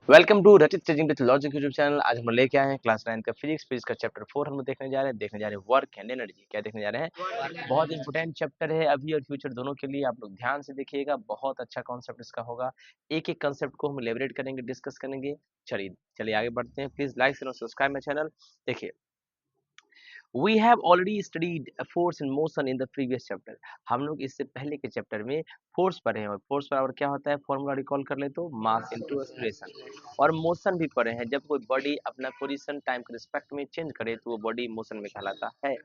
Welcome to रचित teaching with logic YouTube channel. आज हम लेके आए हैं क्लास 9 का फिजिक्स का चैप्टर 4 हम लोग देखने जा रहे हैं वर्क एंड एनर्जी। क्या देखने जा रहे हैं? बहुत इंपॉर्टेंट चैप्टर है अभी और फ्यूचर दोनों के लिए। आप लोग ध्यान से देखिएगा, बहुत अच्छा कॉन्सेप्ट इसका होगा। एक एक कॉन्सेप्ट को हम एलेबोरेट करेंगे, डिस्कस करेंगे। चलिए चलिए आगे बढ़ते हैं। Please like and subscribe my channel. देखिए, we have already studied force and motion in the previous chapter. हम लोग इससे पहले के चैप्टर में फोर्स पढ़े हैं, और फोर्स बराबर क्या होता है फॉर्मूला रिकॉल कर ले तो मास इनटू एक्सीलरेशन। और मोशन भी पढ़े हैं, जब कोई बॉडी अपना पोजीशन टाइम के रिस्पेक्ट में चेंज करे तो वो बॉडी मोशन में कहलाता है।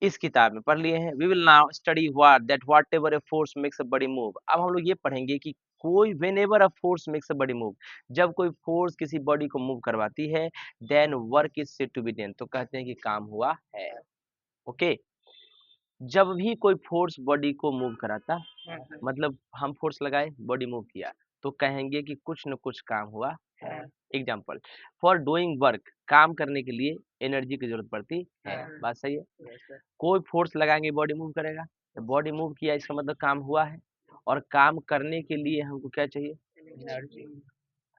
इस किताब में पढ़ लिए हैं। We will now study whatever a force makes a body move. अब हम लोग ये पढ़ेंगे कि कोई whenever a force makes a body move, जब कोई फोर्स किसी बॉडी को मूव करवाती है, then work is said to be done, तो कहते हैं कि काम हुआ है। ओके, जब भी कोई फोर्स बॉडी को मूव कराता, मतलब हम फोर्स लगाए बॉडी मूव किया, तो कहेंगे कि कुछ न कुछ काम हुआ है। एग्जाम्पल, फॉर डूइंग वर्क, काम करने के लिए एनर्जी की जरूरत पड़ती है। बात सही है। कोई फोर्स लगाएंगे बॉडी मूव करेगा, तो बॉडी मूव किया इसका मतलब काम हुआ है। और काम करने के लिए हमको क्या चाहिए? एनर्जी।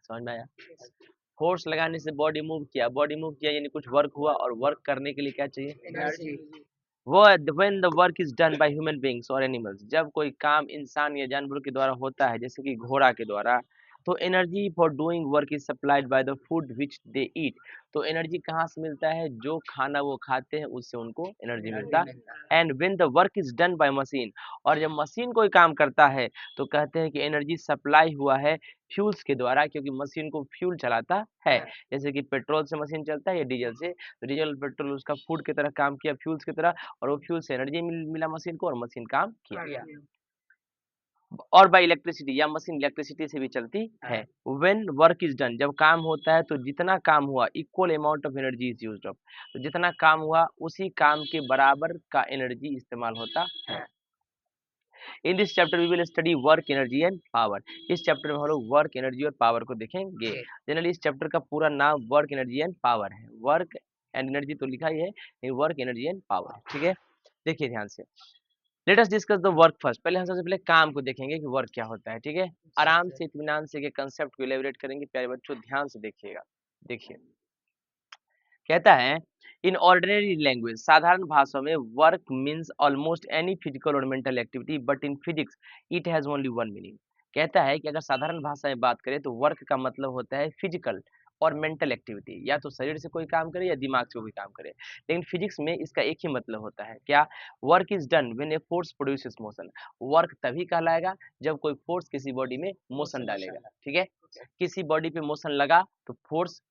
समझ में आया? फोर्स लगाने से बॉडी मूव किया यानी कुछ वर्क हुआ, और वर्क करने के लिए क्या चाहिए? एनर्जी। वो when the work is done by human beings और एनिमल्स, जब कोई काम इंसान या जानवरों के द्वारा होता है, जैसे कि घोड़ा के द्वारा, तो energy for doing work is supplied by the food which they eat. तो एनर्जी कहाँ से मिलता है? जो खाना वो खाते हैं उससे उनको एनर्जी मिलता है। And when the work is done by machine, और जब मशीन कोई काम करता है तो कहते हैं कि एनर्जी सप्लाई हुआ है फ्यूल्स के द्वारा, क्योंकि मशीन को फ्यूल चलाता है। जैसे कि पेट्रोल से मशीन चलता है या डीजल से, तो डीजल पेट्रोल उसका फूड की तरह काम किया, फ्यूल्स की तरह, और वो फ्यूल से एनर्जी मिला मशीन को, और मशीन काम किया। और बाय इलेक्ट्रिसिटी, या मशीन इलेक्ट्रिसिटी से भी चलती है। व्हेन वर्क इज डन, जब काम होता है तो जितना काम हुआ equal amount of energy is used up, तो जितना काम हुआ उसी काम के बराबर का एनर्जी इस्तेमाल होता है। In this chapter we will study work, energy and power. इस चैप्टर में हम लोग वर्क, एनर्जी और पावर को देखेंगे। जनरली इस चैप्टर का पूरा नाम वर्क, एनर्जी एंड पावर है। वर्क एंड एनर्जी तो लिखा ही है, वर्क, एनर्जी एंड पावर। ठीक है, देखिए ध्यान से। Let us discuss the work first. पहले हम सबसे पहले काम को देखेंगे कि वर्क क्या होता है। ठीक है, आराम से इत्मीनान से के कंसेप्ट को एलेबोरेट करेंगे। प्यारे बच्चों ध्यान से देखिएगा। देखिए, कहता है इन ऑर्डिनरी लैंग्वेज, साधारण भाषा में work means almost any physical और mental activity, but in physics it has only one meaning. कहता है कि अगर साधारण भाषा में बात करें तो वर्क का मतलब होता है फिजिकल और मेंटल एक्टिविटी, या तो शरीर से कोई काम करे या दिमाग से कोई काम करे। लेकिन फिजिक्स में इसका एक ही मतलब होता है, क्या? Work is done when a force produces motion. Work तभी कहलाएगा जब कोई फोर्स किसी बॉडी में मोशन डालेगा। ठीक है, किसी बॉडी पे मोशन लगा तो फोर्स,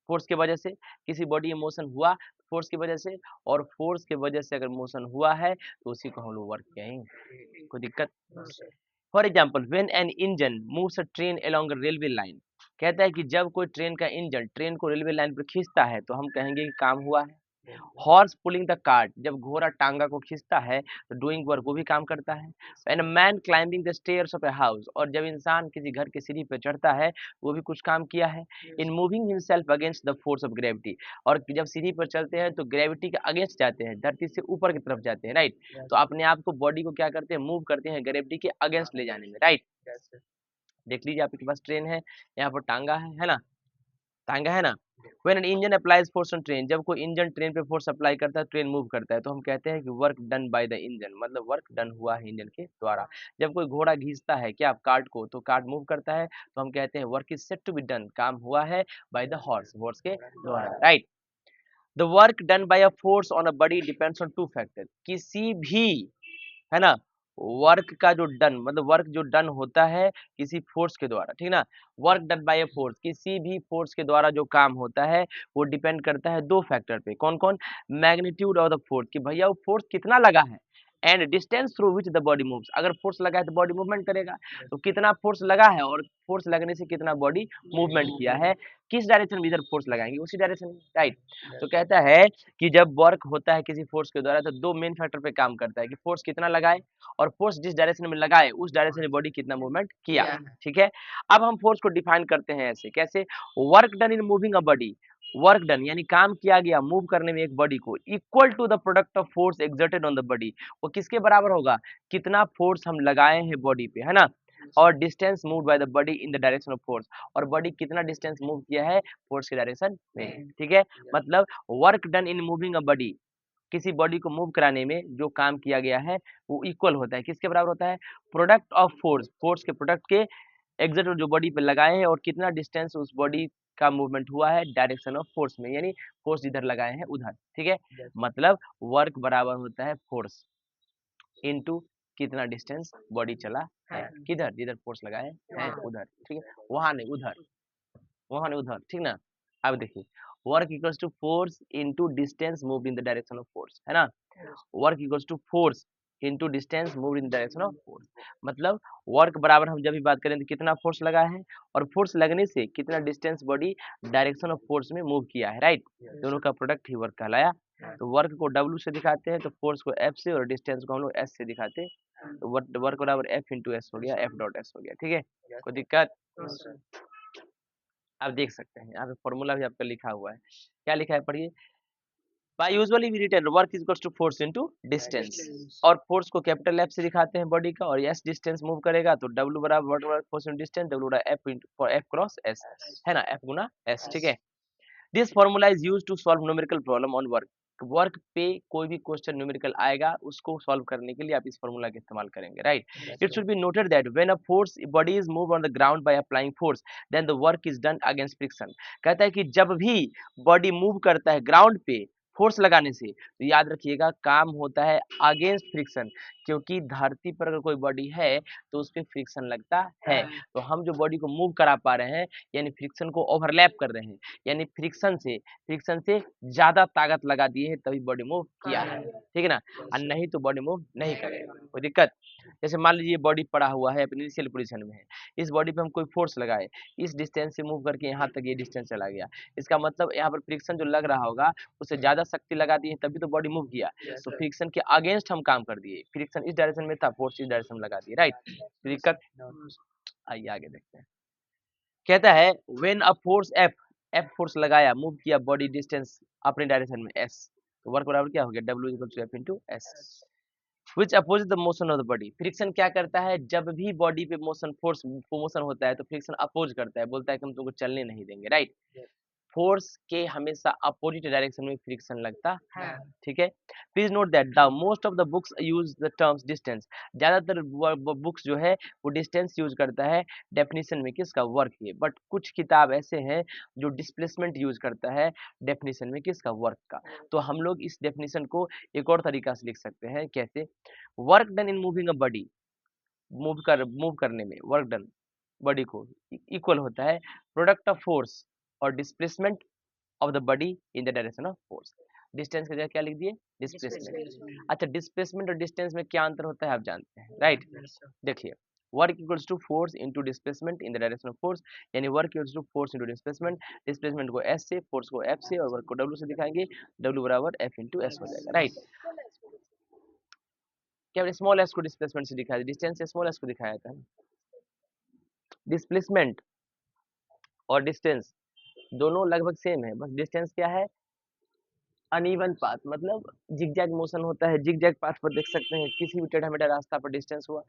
फोर्स की वजह से, किसी बॉडी में मोशन हुआ फोर्स की वजह से, और फोर्स की वजह से अगर मोशन हुआ है तो उसी को हम लोग वर्क कहेंगे। कोई दिक्कत? For example, when an engine moves a train along a railway line, कहता है कि जब कोई ट्रेन का इंजन ट्रेन को रेलवे लाइन पर खींचता है तो हम कहेंगे कि काम हुआ है। हॉर्स पुलिंग द कार्ट, जब घोड़ा टांगा को खींचता है तो डूइंग वर्क, वो भी काम करता है। And a man climbing the stairs of a house, और जब इंसान किसी घर की सीढ़ी पर चढ़ता है वो भी कुछ काम किया है। In moving himself against the force of gravity, और जब सीढ़ी पर चलते हैं तो ग्रेविटी के अगेंस्ट जाते हैं, धरती से ऊपर की तरफ जाते हैं। राइट, तो अपने आप को, बॉडी को क्या करते हैं? मूव करते हैं ग्रेविटी के अगेंस्ट ले जाने में। राइट, देख लीजिए आपके पास ट्रेन है, यहाँ पर टांगा है ना? टांगा है ना? When an engine applies force on train, जब कोई इंजन ट्रेन पे फोर्स अप्लाई करता है, ट्रेन मूव करता है, तो हम कहते हैं कि work done by the engine, मतलब वर्क डन हुआ है इंजन के द्वारा। जब कोई घोड़ा घींचता है क्या कार्ट को, तो कार्ट मूव करता है, तो हम कहते हैं work is said to be done, काम हुआ है बाय द हॉर्स, हॉर्स के द्वारा। Right, the work done by a force on a body depends on two factor. किसी भी, है ना, वर्क का जो डन, मतलब वर्क जो डन होता है किसी फोर्स के द्वारा, ठीक ना, work done bye a force, किसी भी फोर्स के द्वारा जो काम होता है वो डिपेंड करता है दो फैक्टर पे। कौन कौन? मैग्नीट्यूड ऑफ द फोर्स, कि भैया वो फोर्स कितना लगा है, and distance through which the body moves, अगर फोर्स लगा है तो बॉडी मूवमेंट करेगा, तो कितना फोर्स लगा है और फोर्स लगने से कितना बॉडी मूवमेंट किया है, किस डायरेक्शन में इधर फोर्स लगाएंगे उसी डायरेक्शन में। राइट, तो कहता है कि जब वर्क होता है किसी फोर्स के द्वारा तो दो मेन फैक्टर पे काम करता है, कि फोर्स कितना लगाए और फोर्स जिस डायरेक्शन में लगाए उस डायरेक्शन में बॉडी कितना मूवमेंट किया। ठीक है, अब हम फोर्स को डिफाइन करते हैं ऐसे, कैसे? Work done in moving a body, work done यानी काम किया गया मूव करने में एक बॉडी को, equal to the product of force exerted on the body, वो किसके बराबर होगा? कितना फोर्स हम लगाए हैं बॉडी पे, है ना, और distance move by the body in the direction of force, और बॉडी कितना डिस्टेंस मूव किया है फोर्स के डायरेक्शन में, ठीक है। मतलब work done in moving a body, किसी बॉडी को मूव कराने में जो काम किया गया है वो इक्वल होता है, किसके बराबर होता है, प्रोडक्ट ऑफ फोर्स, फोर्स के प्रोडक्ट के एग्जर्ट जो बॉडी पे लगाए हैं और कितना डिस्टेंस उस बॉडी का मूवमेंट हुआ है डायरेक्शन ऑफ फोर्स में, यानी फोर्स जिधर लगाए हैं उधर, ठीक है। मतलब वर्क बराबर होता है फोर्स इनटू कितना डिस्टेंस बॉडी चला है, किधर, जिधर फोर्स लगाए हैं उधर, ठीक है। वहां नहीं उधर, वहां नहीं उधर, ठीक ना। अब देखिए work equals to force into distance moved in the direction of force, है ना। Work equals to force into distance moved in the direction of force, मतलब वर्क बराबर हम जब भी बात करें तो कितना फोर्स लगा है और फोर्स लगने से कितना distance body direction of force में मूव किया है, राइट। दोनों का प्रोडक्ट ही वर्क कहलाया। तो वर्क को W से दिखाते हैं, तो फोर्स को F से और डिस्टेंस को हम लोग S से दिखाते हैं, तो वर्क बराबर F इंटू एस हो गया, F डॉट S हो गया, ठीक है। कोई दिक्कत, आप देख सकते हैं यहाँ पे फॉर्मूला भी आपका लिखा हुआ है, क्या लिखा है पढ़िए। By usually we written work is equals to force into distance, और फोर्स को कैपिटल F से दिखाते हैं बॉडी का, और S डिस्टेंस मूव करेगा तो W बराबर वर्क बराबर फोर्स इनटू डिस्टेंस, W बराबर F into for F cross S, है ना, F गुना S, ठीक है। This formula is used to solve numerical problem on work, work पे कोई भी क्वेश्चन न्यूमेरिकल आएगा उसको सॉल्व करने के लिए आप इस फॉर्मूला का इस्तेमाल करेंगे, right. It should be noted that when a force body is move on the ground by applying force then the work is done against friction, कहता है कि जब भी बॉडी मूव करता है ग्राउंड पे फोर्स लगाने से, तो याद रखिएगा काम होता है अगेंस्ट फ्रिक्शन, क्योंकि धरती पर अगर कोई बॉडी है तो उस पर फ्रिक्शन लगता है, तो हम जो बॉडी को मूव करा पा रहे हैं यानी फ्रिक्शन को ओवरलैप कर रहे हैं, यानी फ्रिक्शन से ज्यादा ताकत लगा दिए है तभी बॉडी मूव किया है, ठीक है ना, और नहीं तो बॉडी मूव नहीं करेगा, कोई दिक्कत। जैसे मान लीजिए बॉडी पड़ा हुआ है अपनी इनिशियल पोजीशन में है, इस बॉडी पे हम कोई फोर्स लगाए, इस डिस्टेंस से मूव करके यहाँ तक ये डिस्टेंस चला गया, इसका मतलब यहाँ पर फ्रिक्शन जो लग रहा होगा उससे ज्यादा शक्ति लगा दी है तभी तो बॉडी मूव किया, तो फ्रिक्शन के अगेंस्ट हम काम कर दिए, फ्रिक्शन इस डायरेक्शन में था, फोर्स इस डायरेक्शन में लगा दिए, राइट। दिक्कत, आइए आगे देखते हैं। कहता है when a force F force लगाया, मूव किया बॉडी डिस्टेंस अपने डायरेक्शन में S, तो वर्क बराबर क्या हो गया W equal to F into S, which opposite the motion of the body. Friction क्या करता है, जब भी बॉडी पे मोशन फोर्स मोशन होता है तो फ्रिक्शन अपोज करता है, बोलता है कि हम तुमको चलने नहीं देंगे, राइट। फोर्स के हमेशा अपोजिट डायरेक्शन में फ्रिक्शन लगता है, ठीक है। Please note that the most of the books use the terms distance, ज्यादातर बुक्स जो है वो डिस्टेंस यूज करता है डेफिनेशन में किसका, वर्क के, बट कुछ किताब ऐसे हैं जो डिस्प्लेसमेंट यूज करता है डेफिनेशन में किसका, वर्क का। तो हम लोग इस डेफिनेशन को एक और तरीका से लिख सकते हैं, कैसे, work done in moving a body, move करने में वर्क डन बॉडी को इक्वल होता है प्रोडक्ट ऑफ फोर्स और displacement of the body in the direction of force. Distance की जगह क्या लिख दिए, डिस्प्लेसमेंट। अच्छा डिस्प्लेसमेंट और डिस्टेंस में क्या अंतर होता है आप जानते हैं, राइट। देखिए work equals to force into displacement in the direction of force, यानी work equals to force into displacement, displacement को S से, फोर्स को F से और वर्क को W से दिखाएंगे, W बराबर F इंटू S हो जाएगा, राइट। क्या स्मॉल s को डिस्प्लेसमेंट से दिखाया, डिस्टेंस से स्मॉल s को दिखाया था, डिस्प्लेसमेंट और डिस्टेंस दोनों लगभग सेम है, बस डिस्टेंस क्या है, अनइवन पाथ, मतलब जिगजैग मोशन होता है, जिगजैग पाथ पर देख सकते हैं किसी भी टेढ़ा मेढ़ा रास्ता पर डिस्टेंस हुआ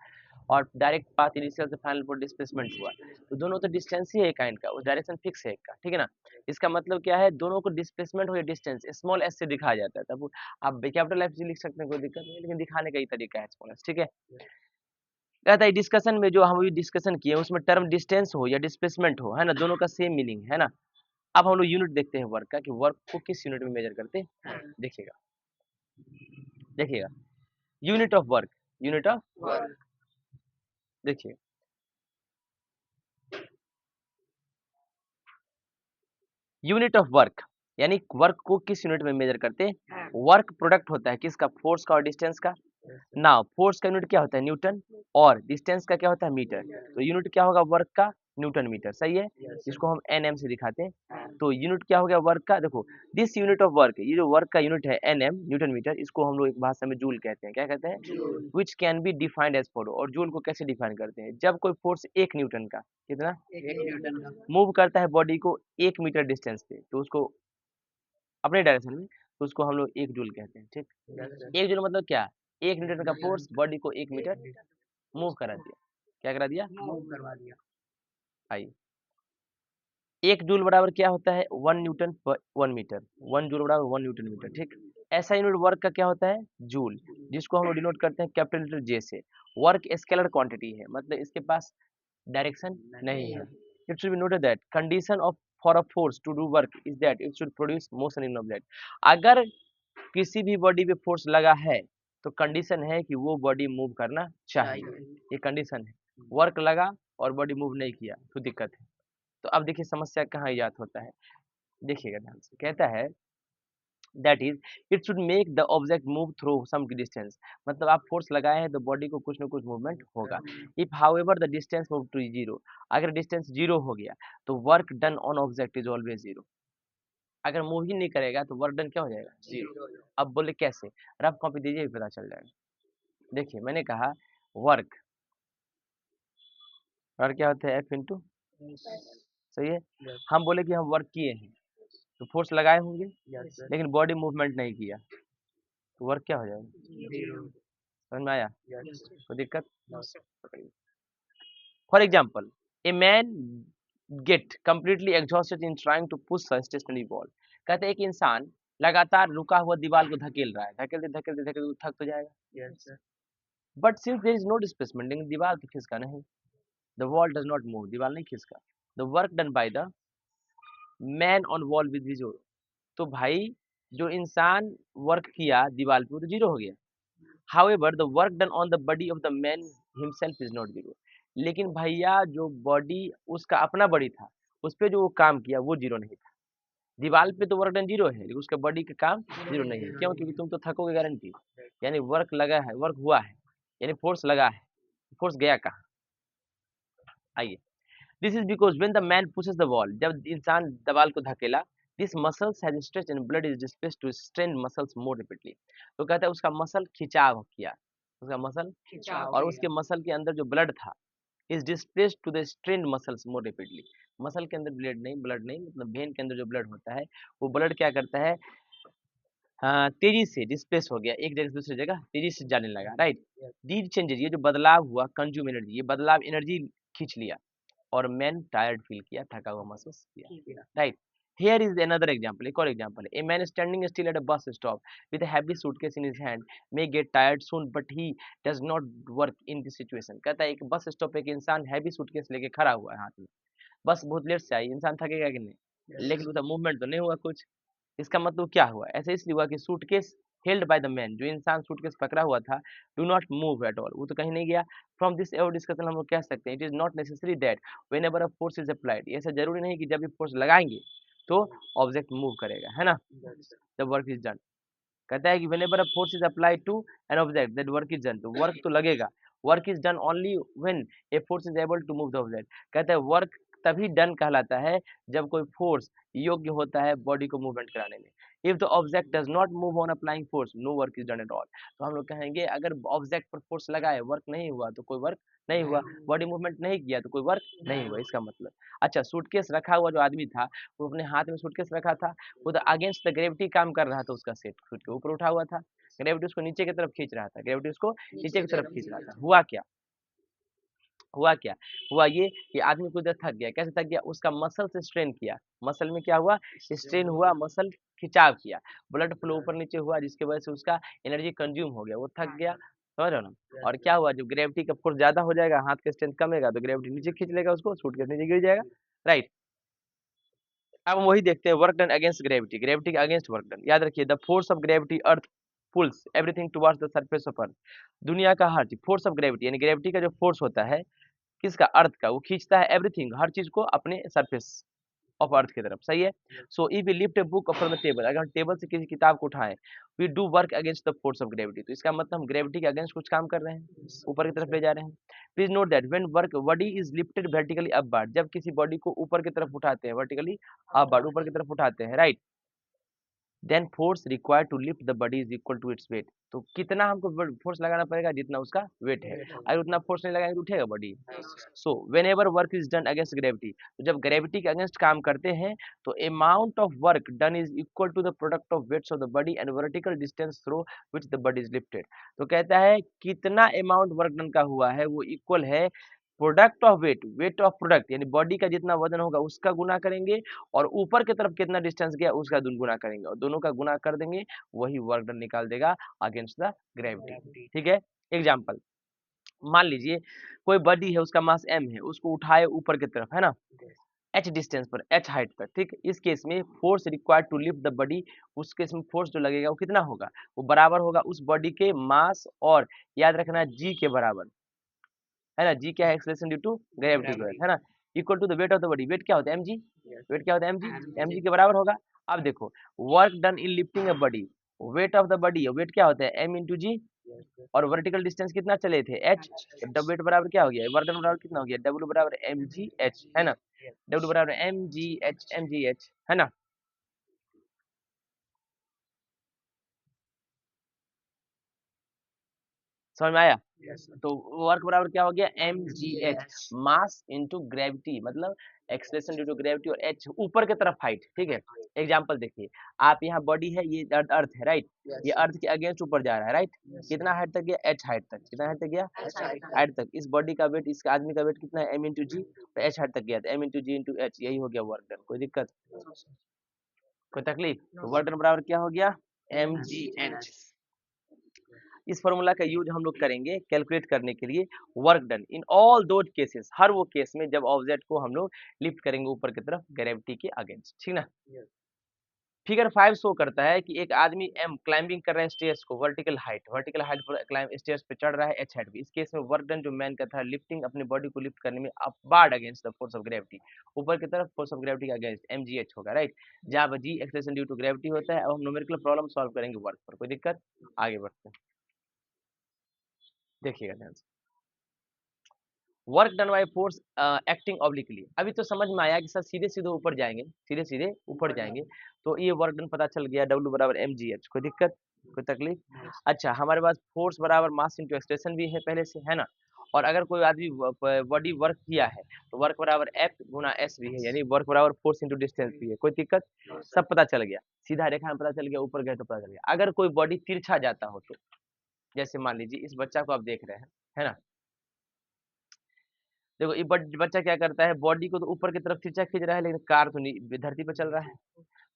और डायरेक्ट पाथ इनिशियल से फाइनल पर डिस्प्लेसमेंट हुआ, तो दोनों तो डिस्टेंस ही है काइंड का, उस डायरेक्शन फिक्स है एक का, ठीक है ना। इसका मतलब क्या है, दोनों को डिस्प्लेसमेंट हो या डिस्टेंस स्मॉल s से दिखाया जाता है, तब आप कैपिटल F से लिख सकते हैं, कोई दिक्कत नहीं, लेकिन दिखाने का ही तरीका है स्मॉल s, ठीक है। कहता है डिस्कशन में जो हम अभी डिस्कशन किए उसमें टर्म डिस्टेंस हो या डिस्प्लेसमेंट हो, है ना, दोनों का सेम मीनिंग है ना। अब हम लोग यूनिट देखते हैं वर्क का, कि वर्क को किस यूनिट में मेजर करते हैं, देखिएगा देखिएगा, unit of work, unit of work, देखिए यूनिट ऑफ वर्क यानी वर्क को किस यूनिट में मेजर करते हैं, वर्क प्रोडक्ट होता है किसका, फोर्स का और डिस्टेंस का। ना फोर्स का यूनिट क्या होता है, न्यूटन, और डिस्टेंस का क्या होता है, मीटर, तो यूनिट क्या होगा वर्क का, न्यूटन मीटर, सही है, इसको हम एनएम से दिखाते हैं। तो यूनिट क्या हो गया वर्क का, देखो दिस यूनिट ऑफ वर्क, ये जो वर्क का यूनिट है एनएम न्यूटन मीटर, इसको हम लोग एक भाषा में जूल कहते हैं, क्या कहते हैं, which can be defined as follow. और जूल को कैसे डिफाइन करते हैं, जब कोई फोर्स 1 न्यूटन का, कितना, 1 न्यूटन का मूव करता है बॉडी को 1 मीटर डिस्टेंस पे, तो उसको अपने डायरेक्शन में, तो उसको हम लोग 1 जूल कहते हैं, ठीक। 1 जूल मतलब क्या, 1 न्यूटन का फोर्स बॉडी को 1 मीटर मूव करा दिया, क्या करा दिया? मूव करवा दिया। आइए, 1 जूल बराबर क्या होता है? 1 न्यूटन पर 1 मीटर। 1 जूल बराबर 1 न्यूटन मीटर, ठीक। ऐसा यूनिट वर्क का क्या होता है? जूल, जिसको हम लोग डिनोट करते हैं कैपिटल लेटर जे से। वर्क स्केलर क्वांटिटी है, मतलब इसके पास डायरेक्शन नहीं है। It should be noted that condition of for a force to do work is that it should produce motion in object. अगर किसी भी बॉडी पे फोर्स लगा है तो कंडीशन है कि वो बॉडी मूव करना चाहिए, ये कंडीशन है। वर्क लगा और बॉडी मूव नहीं किया तो दिक्कत है। तो अब देखिए समस्या कहाँ इजाद होता है, देखिएगा ध्यान से। कहता है that is it should make the object move through some distance, मतलब आप फोर्स लगाए हैं तो बॉडी को कुछ ना कुछ मूवमेंट होगा। If however the distance move to zero, अगर डिस्टेंस जीरो हो गया तो work done on object is always zero. अगर मूव ही नहीं करेगा तो वर्क डन क्या हो जाएगा? जीरो। अब बोले कैसे? रफ कॉपी दीजिए, पता चल जाएगा। देखिए मैंने कहा वर्क, और क्या होता है? एफ इंटू, सही है। हम बोले कि हम वर्क किए हैं तो फोर्स लगाए होंगे, लेकिन बॉडी मूवमेंट नहीं किया तो वर्क क्या हो जाएगा? समझ में आया? कोई दिक्कत? For example, a man get completely exhausted in trying to push a stationary wall। कहते हैं एक इंसान लगातार रुका हुआ दीवार को धकेल रहा है, धकेलते धकेलते धकेलते थक तो जाएगा। But since there is no displacement, लेकिन दीवार तो खिसका नहीं, the wall does not move, दीवार नहीं खिसका। The work done by the man on wall with zero, तो भाई जो इंसान वर्क किया दीवार पे वो तो जीरो हो गया। However, the work done on the body of the man himself is not zero। लेकिन भैया जो बॉडी उसका अपना बॉडी था, उस पे जो वो काम किया वो जीरो नहीं था। दीवार पे तो वर्क डन जीरो है, लेकिन उसका बॉडी का काम जीरो नहीं है। क्यों? क्योंकि तुम तो थकोगे गारंटी, यानी वर्क लगा है, वर्क हुआ है, यानी फोर्स लगा है, फोर्स गया कहाँ? आइए, this is because when the man pushes the wall, जब इंसान दीवार को धकेला, this muscles has stretch and blood is displaced to strain muscles more repeatedly. तो कहता है उसका मसल खिंचाव किया, उसका मसल खिंचाव, और उसके मसल के अंदर जो ब्लड था is displaced to the strained muscles more repeatedly. Muscle के अंदर ब्लड नहीं, मतलब वेन के अंदर जो ब्लड होता है वो ब्लड क्या करता है? तेजी से डिस्प्लेस हो गया, एक जगह से दूसरी जगह तेजी से जाने लगा, राइट। दीज चेंजेस, ये जो बदलाव हुआ, कंज्यूम एनर्जी, ये बदलाव एनर्जी खींच लिया और मैन टायर्ड फील किया, थका हुआ महसूस किया, right. Here is another example, एक और example है। A man standing still at a bus stop with a heavy suitcase in his hand may get tired soon, but he does not work in this situation। कहता है एक bus stop पे एक इंसान heavy suitcase लेके खड़ा हुआ है हाथ में, बस बहुत लेट से आई, इंसान थकेगा कि नहीं? लेकिन उसका मूवमेंट तो नहीं हुआ कुछ। इसका मतलब क्या हुआ? ऐसे इसलिए हुआ कि suitcase held by the man, जो इंसान सूटकेस पकड़ा हुआ था, do not move at all, वो तो कहीं नहीं गया। फ्रॉम दिस एवर डिस्कशन हम लोग कह सकते हैं it is not necessary that whenever a force is applied, ऐसा जरूरी नहीं कि जब भी फोर्स लगाएंगे तो ऑब्जेक्ट मूव करेगा, है ना? The work is done. कहता है कि whenever a force is applied to an object that work is done, तो वर्क तो लगेगा। Work is done only when a force is able to move the object. कहता है वर्क तभी done कहलाता है जब कोई फोर्स योग्य होता है बॉडी को मूवमेंट कराने में। If the object does not move on applying force, no work is done at all. तो हम लोग कहेंगे अगर ऑब्जेक्ट पर फोर्स लगाए, वर्क नहीं हुआ तो कोई वर्क नहीं हुआ, बॉडी मूवमेंट नहीं किया तो कोई वर्क नहीं हुआ, इसका मतलब। अच्छा, सूटकेस रखा हुआ जो आदमी था, वो अपने हाथ में सूटकेस रखा था, वो तो अगेंस्ट द ग्रेविटी काम कर रहा था, उसका सेट सूट के ऊपर उठा हुआ था, ग्रेविटी उसको नीचे की तरफ खींच रहा था, ग्रेविटी उसको नीचे की तरफ खींच रहा था। हुआ क्या? हुआ क्या? हुआ ये कि आदमी को इधर थक गया। कैसे थक गया? उसका मसल से स्ट्रेन किया, मसल में क्या हुआ? स्ट्रेन हुआ, मसल खिंचाव किया, ब्लड फ्लो ऊपर नीचे हुआ, जिसकी वजह से उसका एनर्जी कंज्यूम हो गया, वो थक गया, समझ रहे हो ना? और क्या हुआ? जब ग्रेविटी का फोर्स ज्यादा हो जाएगा, हाथ का स्ट्रेंथ कमेगा तो ग्रेविटी नीचे खींच लेगा उसको, सूट के नीचे गिर जाएगा, राइट। अब हम वही देखते हैं, work done against gravity, gravity के अगेंस्ट वर्क डन। याद रखिए, the force of gravity earth pulls everything towards the surface of earth. दुनिया का हर चीज, फोर्स ऑफ ग्रेविटी यानी ग्रेविटी का जो फोर्स होता है, किसका? अर्थ का, वो खींचता है एवरीथिंग, हर चीज को अपने सरफेस ऑफ अर्थ की तरफ, सही है। So if we lift a book from the table, अगर हम टेबल से किसी किताब को उठाएं, we do work against the force of gravity, तो इसका मतलब हम ग्रेविटी के अगेंस्ट कुछ काम कर रहे हैं, ऊपर की तरफ ले जा रहे हैं। Please note that when work body is lifted vertically upward, जब किसी बॉडी को ऊपर की तरफ उठाते हैं, वर्टिकली अपवर्ड, ऊपर की तरफ उठाते हैं, right, then force required to lift the body is equal to its weight. तो कितना हमको फोर्स लगाना पड़ेगा? जितना उसका वेट है, अगर उतना फोर्स नहीं लगाएंगे तो उठेगा body. So whenever work is done against gravity, तो जब ग्रेविटी के अगेंस्ट काम करते हैं तो amount of work done is equal to the product of weights of the body and vertical distance through which the body is lifted. तो कहता है कितना अमाउंट वर्क डन का हुआ है वो इक्वल है product of weight, weight of product यानी बॉडी का जितना वजन होगा उसका गुना करेंगे और ऊपर की तरफ कितना डिस्टेंस गया उसका गुना करेंगे और दोनों का गुना कर देंगे, वही वर्क डन निकाल देगा अगेंस्ट द ग्रेविटी। ठीक है, एग्जाम्पल मान लीजिए कोई बॉडी है उसका मास m है, उसको उठाए ऊपर की तरफ, है ना, h डिस्टेंस पर, h हाइट पर। ठीक, इस केस में force required to lift the body, उस केस में फोर्स जो लगेगा वो कितना होगा, वो बराबर होगा उस बॉडी के मास और याद रखना g के बराबर, है ना, g क्या है, एक्सेलरेशन ड्यू टू ग्रेविटी को, है ना, equal to the weight of the body. Weight क्या होता है mg, वेट क्या होता है mg, mg के बराबर होगा। अब देखो work done in lifting a body, weight of the body, weight क्या होता है m इंटू जी, और वर्टिकल डिस्टेंस कितना चले थे h, डब्ल्यू वेट बराबर क्या हो गया, वर्क डन बराबर कितना हो गया, w बराबर mgh, है ना, w बराबर mgh, है ना। समझ में आया? तो वर्क बराबर क्या हो गया, mgh, मास इनटू ग्रेविटी, मतलब एक्सेलरेशन ड्यू टू ग्रेविटी, और h ऊपर की तरफ हाइट। ठीक है, एग्जांपल देखिए, आप यहाँ बॉडी है, ये अर्थ है, राइट, ये अर्थ के अगेंस्ट ऊपर जा रहा है, राइट, कितना हाइट तक गया, h हाइट तक, कितना हाइट तक गया, हाइट तक। इस बॉडी का वेट, इस आदमी का वेट कितना है, m इंटू जी, तो h हाइट तक गया, तो m इंटू जी इंटू h, यही हो गया वर्क डन। कोई दिक्कत, कोई तकलीफ? तो वर्क डन बराबर क्या हो गया, mgh। इस फॉर्मूला का यूज हम लोग करेंगे कैलकुलेट करने के लिए work done in all those cases, हर वो केस में जब ऑब्जेक्ट को हम लोग लिफ्ट करेंगे ऊपर की तरफ ग्रेविटी के अगेंस्ट। ठीक ना, फिगर 5 शो करता है कि एक आदमी एम क्लाइंबिंग कर रहा है स्टेयर्स को, वर्टिकल हाइट पर क्लाइंब स्टेयर्स पे चढ़ रहा है एच हाइट पे। इस केस में वर्क डन जो मैन का था लिफ्टिंग, अपनी बॉडी को लिफ्ट करने में upward against the force of gravity, ऊपर की तरफ फोर्स ऑफ ग्रेविटी के अगेंस्ट mgh होगा, राइट, जहां जी एक्सेलरेशन ड्यू टू ग्रेविटी होता है। अब हम न्यूमेरिकल प्रॉब्लम सॉल्व करेंगे वर्क पर, कोई दिक्कत? आगे बढ़ते हैं, देखिएगा ध्यान से। Work done by force acting obliquely, अभी तो समझ में आया कि सर सीधे सीधे ऊपर जाएंगे, सीधे सीधे ऊपर जाएंगे, तो ये वर्क डन पता चल गया, W बराबर mgh। कोई दिक्कत, कोई तकलीफ? अच्छा, हमारे पास फोर्स बराबर मास इंटू एक्सलेशन भी है पहले से, है ना, और अगर कोई आदमी बॉडी वर्क किया है तो वर्क बराबर F गुना S भी है, यानी वर्क बराबर फोर्स इंटू डिस्टेंस भी है। कोई दिक्कत? सब पता चल गया, सीधा रेखा में पता चल गया, ऊपर गए तो पता चल गया। अगर कोई बॉडी तिरछा जाता हो तो, जैसे मान लीजिए इस बच्चा को आप देख रहे हैं, है ना, देखो ये बच्चा क्या करता है, बॉडी को तो ऊपर की तरफ तिरछा खींच रहा है, लेकिन कार तो धरती पे चल रहा है,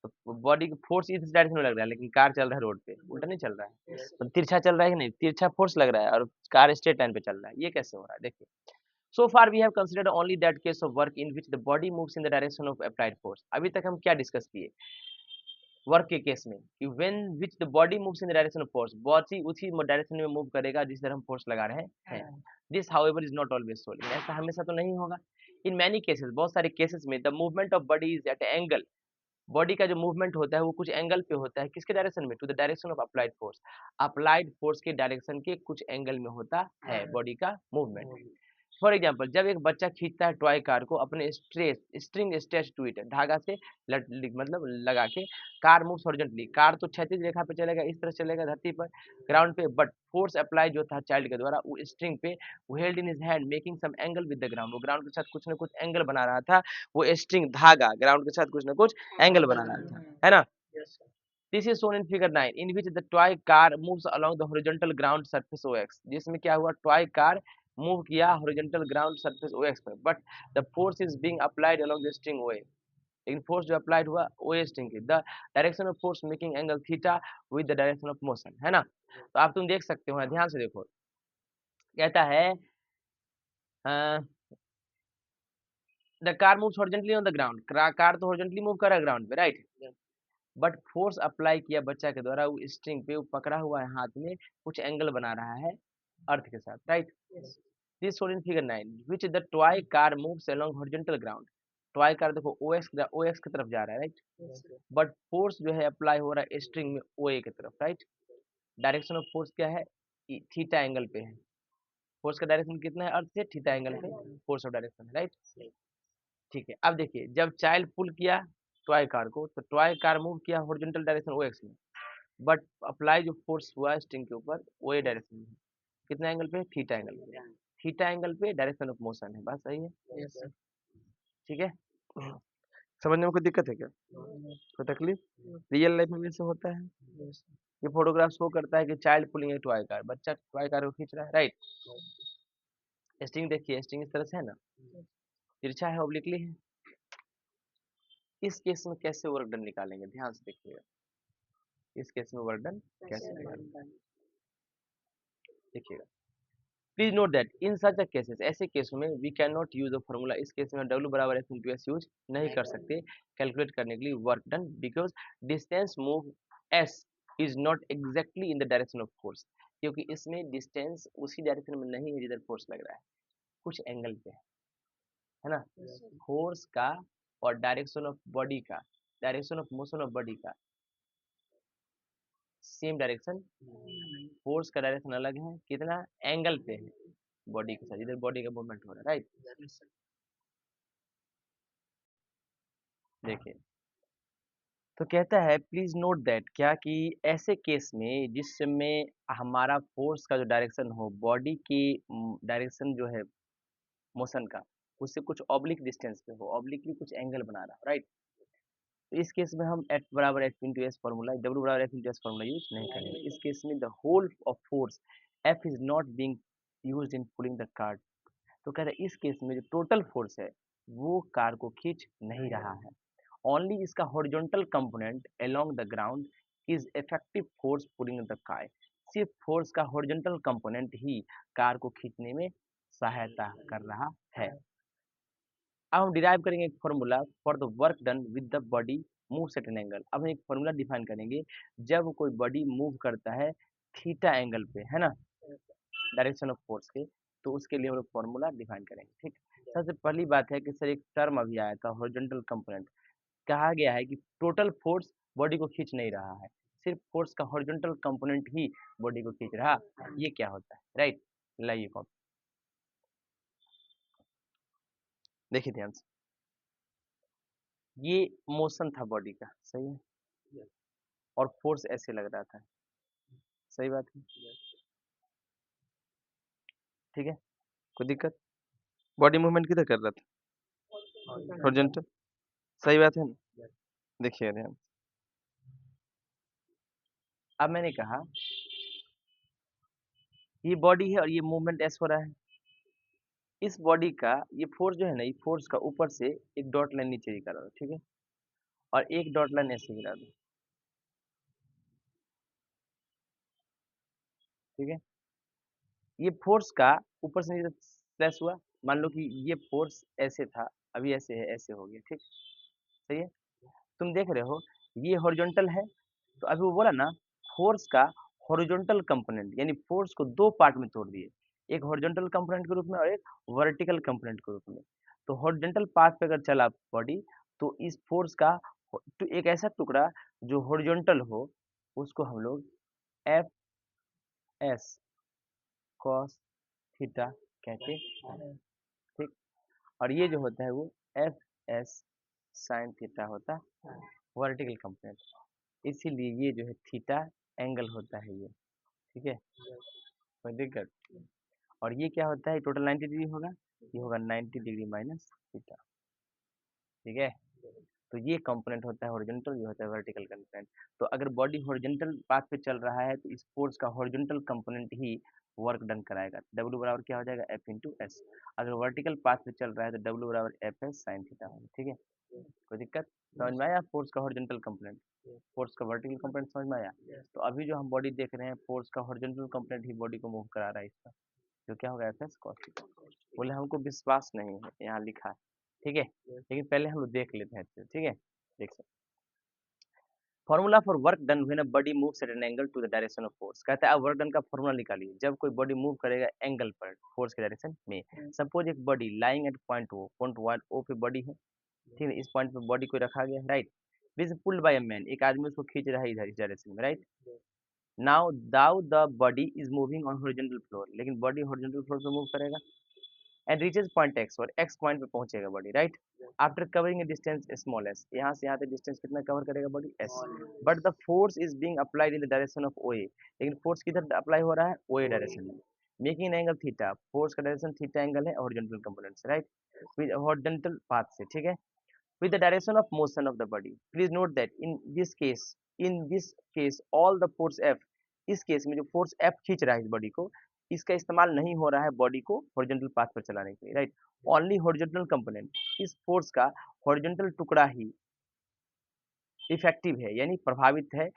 तो बॉडी का फोर्स इस डायरेक्शन में लग रहा है, लेकिन कार चल रहा है रोड पे, उल्टा नहीं चल रहा है, तो तिरछा चल रहा है कि नहीं, तिरछा फोर्स लग रहा है और कार स्ट्रेट लाइन पे चल रहा है, ये कैसे हो रहा है देखिए। So far we have considered only that case of work in which the body moves in the direction of applied force. अभी तक हम क्या डिस्कस किए वर्क के केस में, कि when which the body moves in the direction of force, body उसी direction में मूव करेगा जिस तरह हम फोर्स लगा रहे हैं। This however is not always so, लेकिन ऐसा हमेशा तो नहीं होगा। इन मैनी केसेस, बहुत सारे केसेस में the movement of body is at angle, body का जो मूवमेंट होता है वो कुछ एंगल पे होता है, किसके डायरेक्शन में, to the direction of applied force, applied force के डायरेक्शन के कुछ एंगल में होता है बॉडी का मूवमेंट। फॉर एग्जाम्पल, जब एक बच्चा खींचता है टॉय कार को अपने स्ट्रिंग अटैच्ड टू इट, धागा से मतलब लगा के, कार मूव्स हॉरिजॉन्टली, कार तो क्षैतिज रेखा पे चलेगा, इस तरह चलेगा धरती पर ग्राउंड पे, बट फोर्स अप्लाई जो था चाइल्ड के द्वारा वो स्ट्रिंग पे, वो held in his hand making some angle with the ground, वो ग्राउंड के साथ कुछ ना कुछ एंगल बना रहा था, वो स्ट्रिंग धागा ग्राउंड के साथ कुछ ना कुछ एंगल बना रहा था, है ना। This is shown in figure 9 in which the toy car moves along the horizontal ground surface OX, जिसमें क्या हुआ, टॉय कार मूव किया हॉरिजॉन्टल ग्राउंड सरफेस OX पर, but the force is being applied along the string OA, लेकिन force जो applied हुआ OA string की, the direction of force making angle theta with the direction of motion, है ना। तो आप तुम देख सकते हो, ध्यान से देखो, कहता है the car moves horizontally on the ground, car तो हॉरिजॉन्टली मूव कर रहा है ग्राउंड पे, राइट, बट फोर्स अप्लाई किया बच्चा के द्वारा, वो स्ट्रिंग पे वो पकड़ा हुआ है हाथ में, कुछ एंगल बना रहा है अर्थ के साथ, right. This shown in figure 9 which the toy car moves along horizontal ground, toy car देखो OX की तरफ जा रहा है, राइट, बट फोर्स जो है अप्लाई हो रहा है स्ट्रिंग में OA की तरफ, राइट, डायरेक्शन ऑफ फोर्स क्या है, थीटा एंगल पे है, फोर्स का डायरेक्शन कितना है अर्थ से, थीटा एंगल पे फोर्स ऑफ डायरेक्शन, राइट। ठीक है, अब देखिए जब चाइल्ड पुल किया टॉय कार को, तो टॉय कार मूव किया हॉरिजॉन्टल डायरेक्शन OX में, बट अप्लाई जो फोर्स हुआ स्ट्रिंग के ऊपर OA डायरेक्शन में, कितना एंगल पे, थीटा एंगल पे, थीटा एंगल पे डायरेक्शन ऑफ मोशन है, बात सही है, ठीक है। समझने में कोई दिक्कत है क्या, कोई तकलीफ? रियल लाइफ में भी ऐसे होता है। ये फोटोग्राफ शो करता है कि child pulling a toy car, बच्चा टॉय कार को खींच रहा है, राइट। स्ट्रिंग देखिए, स्ट्रिंग इस तरह से है ना, तिरछा है, ऑब्लिकली है। इस केस में कैसे वर्क डन निकालेंगे, ध्यान से देखिएगा। इस केस में वर्क डन कैसे निकालेंगे, देखिएगा। Please note that in such cases, ऐसे केसों में we can not use a formula. इस केस में W बराबर F इंटू एस यूज नहीं कर सकते कैलकुलेट करने के लिए work done, because distance move S is not exactly in the direction of force, क्योंकि इसमें डिस्टेंस उसी डायरेक्शन में नहीं है जिधर फोर्स लग रहा है, कुछ एंगल पे है ना। फोर्स का और डायरेक्शन ऑफ बॉडी का, direction of motion of body का सेम डायरेक्शन, फोर्स का डायरेक्शन अलग है, कितना एंगल पे है बॉडी के साथ, इधर बॉडी का मूवमेंट हो रहा है, राइट। देखिए, तो कहता है प्लीज नोट दैट, क्या कि ऐसे केस में जिसमें हमारा फोर्स का जो डायरेक्शन हो, बॉडी की डायरेक्शन जो है मोशन का, उससे कुछ ऑब्लिक डिस्टेंस पे हो, ऑब्लिकली कुछ एंगल बना रहा है, राइट। तो इस केस में हम एफ बराबर F into S formula, W बराबर F into S formula use नहीं करेंगे। इस केस में the whole of force F is not being used in pulling the car. तो कह रहे हैं इस केस में जो टोटल फोर्स है वो कार को खींच नहीं रहा है, ओनली इसका horizontal component along the ground is effective force pulling the car. सिर्फ फोर्स का हॉरिजॉन्टल कंपोनेंट ही कार को खींचने में सहायता कर रहा है। अब हम डिराइव करेंगे एक formula for the work done with the body move at an angle. अब हम एक फॉर्मूला डिफाइन करेंगे जब कोई बॉडी मूव करता है थीटा एंगल पे, है ना, डायरेक्शन ऑफ फोर्स के, तो उसके लिए हम लोग फॉर्मूला डिफाइन करेंगे, ठीक। सबसे पहली बात है कि सर एक टर्म अभी आया था हॉरिजॉन्टल कंपोनेंट, कहा गया है कि टोटल फोर्स बॉडी को खींच नहीं रहा है, सिर्फ फोर्स का हॉरिजॉन्टल कंपोनेंट ही बॉडी को खींच रहा, ये क्या होता है, राइट। लाइए कॉपी देखिए ध्यान से, ये मोशन था बॉडी का, सही है, और फोर्स ऐसे लग रहा था, सही बात है, ठीक है, कोई दिक्कत। बॉडी मूवमेंट किधर कर रहा था, हॉरिजॉन्टल, सही बात है ना। देखिए ध्यान, अब मैंने कहा ये बॉडी है और ये मूवमेंट ऐसे हो रहा है, इस बॉडी का ये फोर्स जो है ना, ये फोर्स का ऊपर से एक डॉट लाइन नीचे गिरा दो, ठीक है, और एक डॉट लाइन ऐसे गिरा दो, ठीक है। ये फोर्स का ऊपर से नीचे स्लैश हुआ, मान लो कि ये फोर्स ऐसे था, अभी ऐसे है, ऐसे हो गया, ठीक, सही है। तुम देख रहे हो ये हॉरिजॉन्टल है, तो अभी वो बोला ना फोर्स का हॉरिजॉन्टल कंपोनेंट, यानी फोर्स को दो पार्ट में तोड़ दिए, एक हॉरिजॉन्टल कंपोनेंट के रूप में और एक वर्टिकल कंपोनेंट के रूप में। तो हॉरिजॉन्टल पाथ पे अगर चला बॉडी, तो इस फोर्स का तो एक ऐसा टुकड़ा जो हॉरिजॉन्टल हो, उसको हम लोग एफ एस कॉस थीटा कहते हैं, ठीक। और ये जो होता है वो एफ एस साइन थीटा होता है, वर्टिकल कंपोनेंट, इसीलिए ये जो है थीटा एंगल होता है ये, ठीक है, कोई दिक्कत। और ये क्या होता है, टोटल 90 डिग्री होगा, ये होगा 90 डिग्री माइनस थीटा, ठीक है। तो ये कंपोनेंट होता है हॉरिजॉन्टल, ये होता है वर्टिकल कंपोनेंट। तो अगर बॉडी हॉरिजॉन्टल पाथ पे चल रहा है तो इस फोर्स का हॉरिजॉन्टल कंपोनेंट ही वर्क डन कराएगा, W बराबर क्या हो जाएगा F इंटू एस। अगर वर्टिकल पाथ पे चल रहा है तो W बराबर एफ एस साइन थीटा होगा, ठीक है, कोई दिक्कत। समझ में आया फोर्स का हॉरिजॉन्टल कंपोनेंट, फोर्स का वर्टिकल कंपोनेंट समझ में आया। तो अभी जो हम बॉडी देख रहे हैं, फोर्स का हॉरिजॉन्टल कंपोनेंट ही बॉडी को मूव करा रहा है इसका, जो क्या होगा एफ एस कॉस थीटा। बोले हमको विश्वास नहीं है, यहाँ लिखा है, ठीक है, लेकिन पहले हम लोग देख लेते हैं, ठीक है, देख सकते। Formula for work done when a body moves at an angle to the direction of force, कहता है अब वर्क डन का फॉर्मूला निकालिए जब कोई बॉडी मूव करेगा एंगल पर फोर्स के डायरेक्शन में। सपोज एक body lying at point O, point O पे बॉडी है, ठीक है, इस पॉइंट पे बॉडी को रखा गया है, right, this pulled bye a man, एक आदमी उसको खींच रहा है इधर इस डायरेक्शन में, right. Now though the body is moving on horizontal floor, लेकिन बॉडी हॉरिजॉन्टल फ्लोर पे मूव करेगा एंड रीचेज पॉइंट एक्स, और एक्स पॉइंट पे पहुंचेगा body, right. After covering a distance small S, यहाँ से यहाँ तक डिस्टेंस कितना कवर करेगा body S, but the force is being applied in the direction of O A, लेकिन फोर्स किधर अप्लाई हो रहा है, ओ ए डायरेक्शन में, making an angle theta, force का डायरेक्शन थीटा एंगल है हॉरिजॉन्टल कंपोनेंट से, राइट, विद हॉरिजॉन्टल पाथ से, ठीक है, with the direction of motion of the body. Please note that in this case all the force F, इस case में जो force F खींच रहा है इस बॉडी को, इसका इस्तेमाल नहीं हो रहा है बॉडी को हॉरिजॉन्टल पाथ पर चलाने के लिए, राइट। ओनली हॉरिजॉन्टल कंपोनेंट, इस फोर्स का हॉरिजॉन्टल टुकड़ा ही इफेक्टिव है, यानी प्रभावित है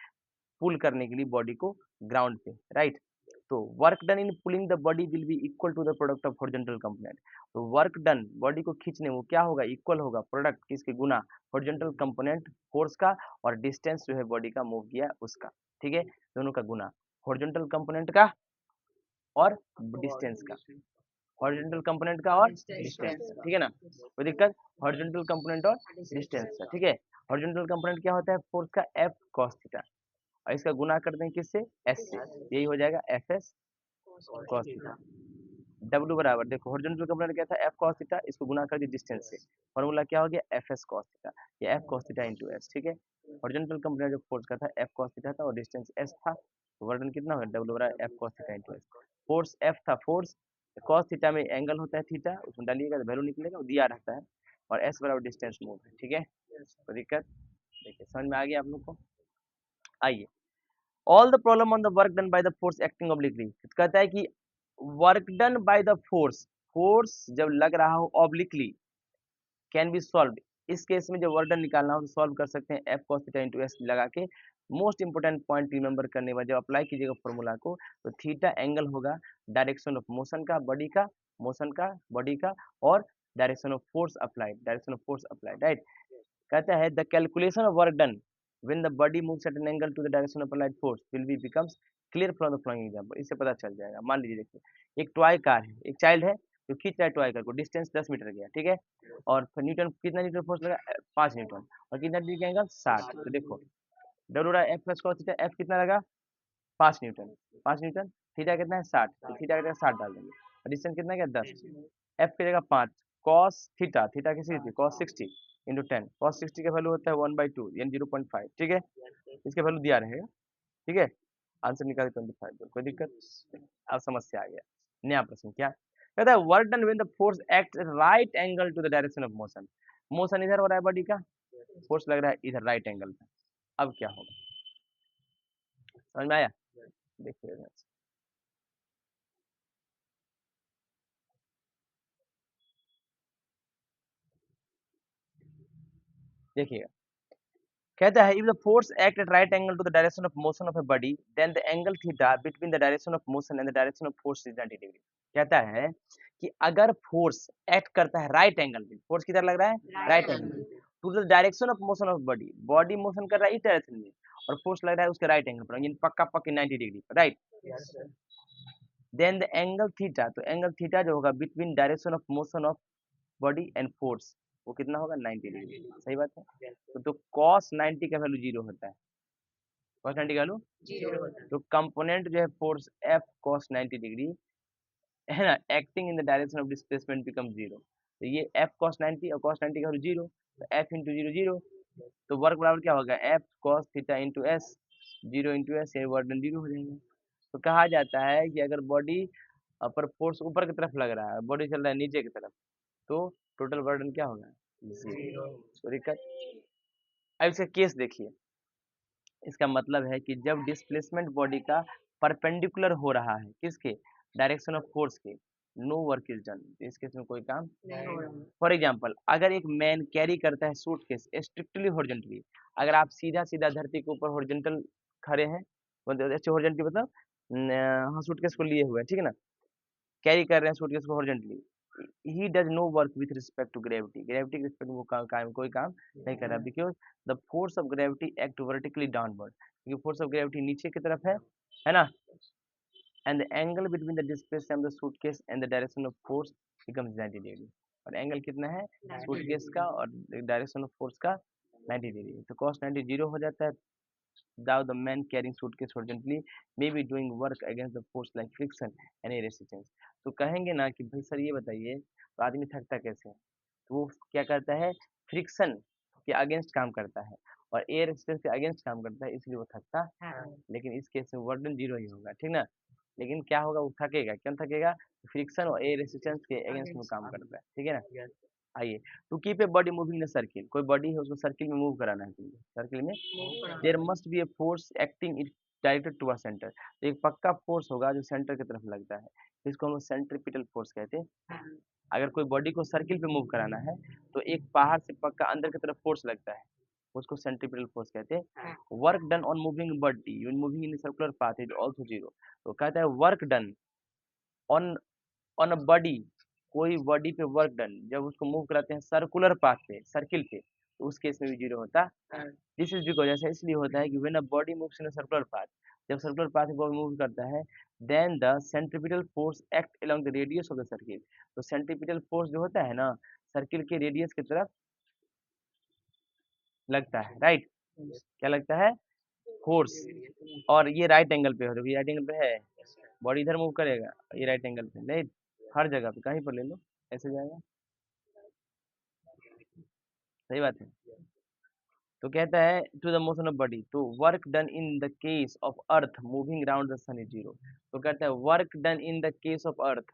पुल करने के लिए बॉडी को ग्राउंड पे, राइट। तो work done in pulling the body will be equal to the product of horizontal component. तो वर्क डन बॉडी को खींचने वो क्या होगा, इक्वल होगा प्रोडक्ट किसके, गुना हॉरिजॉन्टल कंपोनेंट फोर्स का और डिस्टेंस जो है बॉडी का मूव किया उसका, ठीक है, दोनों का गुना, हॉरिजॉन्टल कंपोनेंट का और डिस्टेंस का, हॉरिजॉन्टल कंपोनेंट का और डिस्टेंस, ठीक है ना, कोई दिक्कत, हॉरिजॉन्टल कंपोनेंट और डिस्टेंस का, ठीक है। हॉरिजॉन्टल कंपोनेंट क्या होता है, फोर्स का एफ कॉस थीटा, और इसका गुना करते हैं किससे, एस से, यही हो जाएगा F S cos theta. W बराबर, देखो हॉरिजॉन्टल कंपोनेंट क्या था, एफ कॉस थीटा, इसको गुना कर दिया डिस्टेंस से, फॉर्मूला क्या हो गया, एफ एस कॉस थीटा, ये F cos theta into S, ठीक है। हॉरिजॉन्टल कंपोनेंट जो फोर्स का था एफ कॉस थीटा था और डिस्टेंस एस था, तो वर्डन कितना होगा, डब्ल्यू बराबर F cos theta into S. Force F था, फोर्स कॉस थीटा में एंगल होता है थीटा, उसमें डालिएगा तो वैल्यू निकलेगा, वो दिया रहता है, और एस बराबर डिस्टेंस मूव है, ठीक है, कोई दिक्कत, देखिए समझ में आ गया आप लोग को। आइए, all the problem on the work done by the force acting obliquely, कहता है कि work done by the force, force जब लग रहा हो ऑब्लिकली कैन बी सॉल्व, इस केस में जब वर्क डन निकालना हो तो सॉल्व कर सकते हैं F cos theta into S लगा के। मोस्ट इंपोर्टेंट पॉइंट रिमेंबर करने बाद जब अप्लाई कीजिएगा फॉर्मूला को, तो थीटा एंगल होगा डायरेक्शन ऑफ मोशन का, बॉडी का, मोशन का बॉडी का, और direction of force applied, direction of force applied, right. कहता है the calculation of work done when the body moves at an angle to the direction of applied force will be becomes clear from the following example, इससे पता चल जाएगा। मान लीजिए देखिए एक टॉय कार है, एक चाइल्ड है जो खींच रहा है टॉय कार को, डिस्टेंस 10 मीटर गया, ठीक है, और न्यूटन कितना न्यूटन फोर्स लगा, 5 न्यूटन, और कितना डिग्री का एंगल 60, तो देखो W F plus cos theta, F कितना लगा 5 न्यूटन, 5 न्यूटन, थीटा कितना है 60, तो थीटा का 60 डाल देंगे, और डिस्टेंस कितना क्या 10, एफ की जगह 5, कॉस थीटा, थीटा किसी थी कॉस 60 इंटू 10, कॉस 60 का वैल्यू होता है 1/2 यानी 0.5, ठीक है, इसके वैल्यू दिया रहेगा, ठीक है, आंसर निकाले 25, कोई दिक्कत, अब समस्या आ गया, नया प्रश्न क्या कहता है, work done when the force act right angle to the direction of motion, motion इधर हो रहा है बॉडी का, फोर्स लग रहा है इधर राइट एंगल पे, अब क्या होगा, समझ में आया, देखिए देखिएगा, कहता है if the force act at right angle to the direction of motion of a body then the angle theta between the direction of motion and the direction of force is 90 degree। कहता है कि अगर force act करता है right angle पे, force किधर लग रहा है right angle to the direction of motion of body, body motion कर रहा है इस डायरेक्शन में और फोर्स लग रहा है उसके राइट एंगल पर, यानी पक्का पक्की 90 डिग्री पर, right. Then the angle theta, तो एंगल थीटा जो होगा between direction of motion of body and force वो कितना होगा 90 डिग्री, सही बात है। तो cos 90 का वैल्यू 0 होता है, cos 90 का वैल्यू 0 होता है, तो कंपोनेंट जो है फोर्स F cos 90 डिग्री है ना, acting in the direction of displacement become 0, तो ये F cos 90 और cos 90 का वैल्यू 0, तो F इंटू 0 0, तो वर्क बराबर क्या होगा F cos theta into S, 0 into S, ये वर्क डन 0 हो जाएगा। तो कहा जाता है कि अगर बॉडी पर फोर्स ऊपर की तरफ लग रहा है, बॉडी चल रहा है नीचे की तरफ, तो टोटल बर्डन क्या होगा 0, तो दिक्कत। अब इसका केस देखिए, इसका मतलब है कि जब डिस्प्लेसमेंट बॉडी का परपेंडिकुलर हो रहा है किसके, डायरेक्शन ऑफ फोर्स के, नो वर्क इज डन, इस केस में कोई काम नहीं हो रहा। फॉर एग्जांपल अगर एक मैन कैरी करता है सूटकेस स्ट्रिक्टली हॉरिजॉन्टली, अगर आप सीधा सीधा धरती के ऊपर हॉरिजॉन्टल खड़े हैं, हॉरिजॉन्टली मतलब हाँ सूटकेस को लिए हुए हैं, ठीक है ना, कैरी कर रहे हैं सूटकेस को horizontally, he does no work with respect to gravity, gravity के रिस्पेक्ट में वो कोई काम नहीं कर रहा, because the force of gravity act vertically downward, क्योंकि फोर्स ऑफ ग्रेविटी नीचे की तरफ है ना, and the angle between the displacement of the suitcase and the direction of force becomes 90 degree, और एंगल कितना है सूटकेस का और डायरेक्शन ऑफ फोर्स का 90 डिग्री, तो cos 90 0 हो जाता है। Now the man carrying suitcase horizontally may be doing work against the force like friction and air resistance। तो कहेंगे ना कि भाई सर ये बताइए तो आदमी थकता कैसे है, तो वो क्या करता है फ्रिक्शन के अगेंस्ट काम करता है और एयर रेजिस्टेंस के अगेंस्ट काम करता है, इसलिए वो थकता है, लेकिन इस केस में वर्क डन 0 ही होगा, ठीक ना, लेकिन क्या होगा वो थकेगा, क्यों थकेगा, फ्रिक्शन और एयर रेजिस्टेंस के अगेंस्ट में काम करता है, ठीक है ना। आइए, to keep a body moving in circle, कोई बॉडी है उसको सर्किल में मूव कराना है, सर्किल में there must be a force acting directed to a centre. तो एक पक्का फोर्स होगा जो सेंटर की तरफ लगता है, इसको हम सेंट्रीपिटल फोर्स कहते हैं। अगर कोई बॉडी को सर्किल पे मूव कराना है तो एक बाहर से पक्का अंदर की तरफ फोर्स लगता है, उसको सेंट्रीपिटल फोर्स कहते हैं। Work done on moving body when moving in circular path is also zero. तो कहता है work done on on a body, कोई बॉडी पे वर्क डन जब उसको मूव कराते हैं सर्कुलर पाथ पे, सर्किल पे, तो उस केस में भी जीरो होता है। दिस इज बिकॉज, ऐसा इसलिए होता है कि when a body moves in a circular path, जब सर्कुलर पाथ में बॉडी मूव करता है, then the centripetal force act along the radius of the circle. तो सेंट्रीपिटल फोर्स जो होता है ना, सर्किल के रेडियस की तरफ लगता है, राइट। क्या लगता है? फोर्स। और ये राइट एंगल पे हो, देखो ये राइट एंगल पे है, बॉडी इधर मूव करेगा, ये राइट एंगल पे नहीं, हर जगह पे कहीं पर ले लो ऐसे जाएगा, सही बात है। तो कहता है to the motion of body, तो work done in the case of earth moving round the sun is zero. तो कहता है work done in the case of earth,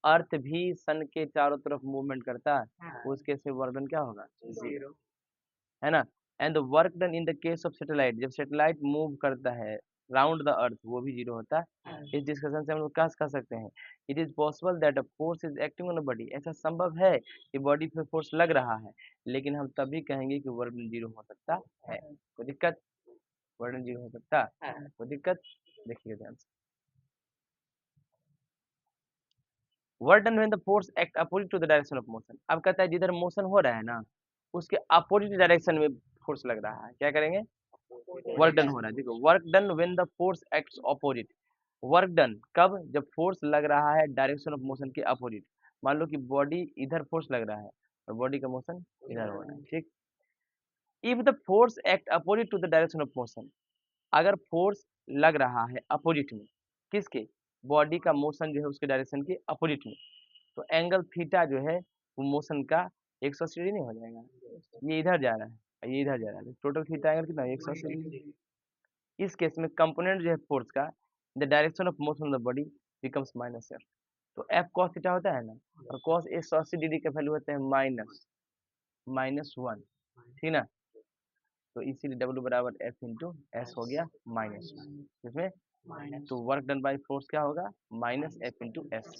earth भी सन के चारों तरफ मूवमेंट करता है, उस केस में वर्क डन क्या होगा? जीरो, है ना। And the work done in the case of satellite, जब सैटेलाइट मूव करता है राउंड द अर्थ, वो भी जीरो होता है। इस डिस्कशन से हम लोग क्या कह सकते हैं? It is possible that a force is acting on a body, ऐसा संभव है कि बॉडी पे फोर्स लग रहा है, लेकिन हम तभी कहेंगे कि वर्क डन जीरो हो सकता है। कोई दिक्कत? वर्क डन जीरो हो सकता है, कोई दिक्कत? देखिए ध्यान से, work done when the force act opposite to the direction of motion. अब कहता है जिधर मोशन हो रहा है ना, उसके अपोजिट डायरेक्शन में फोर्स लग रहा है, क्या करेंगे? वर्क डन हो रहा है। देखो work done when the force acts opposite, work done कब? जब फोर्स लग रहा है डायरेक्शन ऑफ मोशन के अपोजिट। मान लो कि बॉडी इधर फोर्स लग रहा है और बॉडी का मोशन इधर हो रहा है, ठीक। If the force act opposite to the direction of motion, अगर फोर्स लग रहा है अपोजिट में, किसके? बॉडी का मोशन जो है उसके डायरेक्शन के अपोजिट में, तो एंगल थीटा जो है वो मोशन का 180 डिग्री नहीं हो जाएगा? ये इधर जा रहा है और ये इधर जा रहा है, टोटल थीटा एंगल कितना? 180 डिग्री। इस केस में कंपोनेंट जो है फोर्स का, the direction of motion of the body becomes minus F. तो एफ कॉस थीटा होता है ना, और कॉस 180 डिग्री का वैल्यू होता है माइनस 1, ठीक ना। तो इसीलिए डब्ल्यू बराबर एफ इंटू एस हो गया -1, इसमें तो वर्क डन बाई फोर्स क्या होगा? -F/s।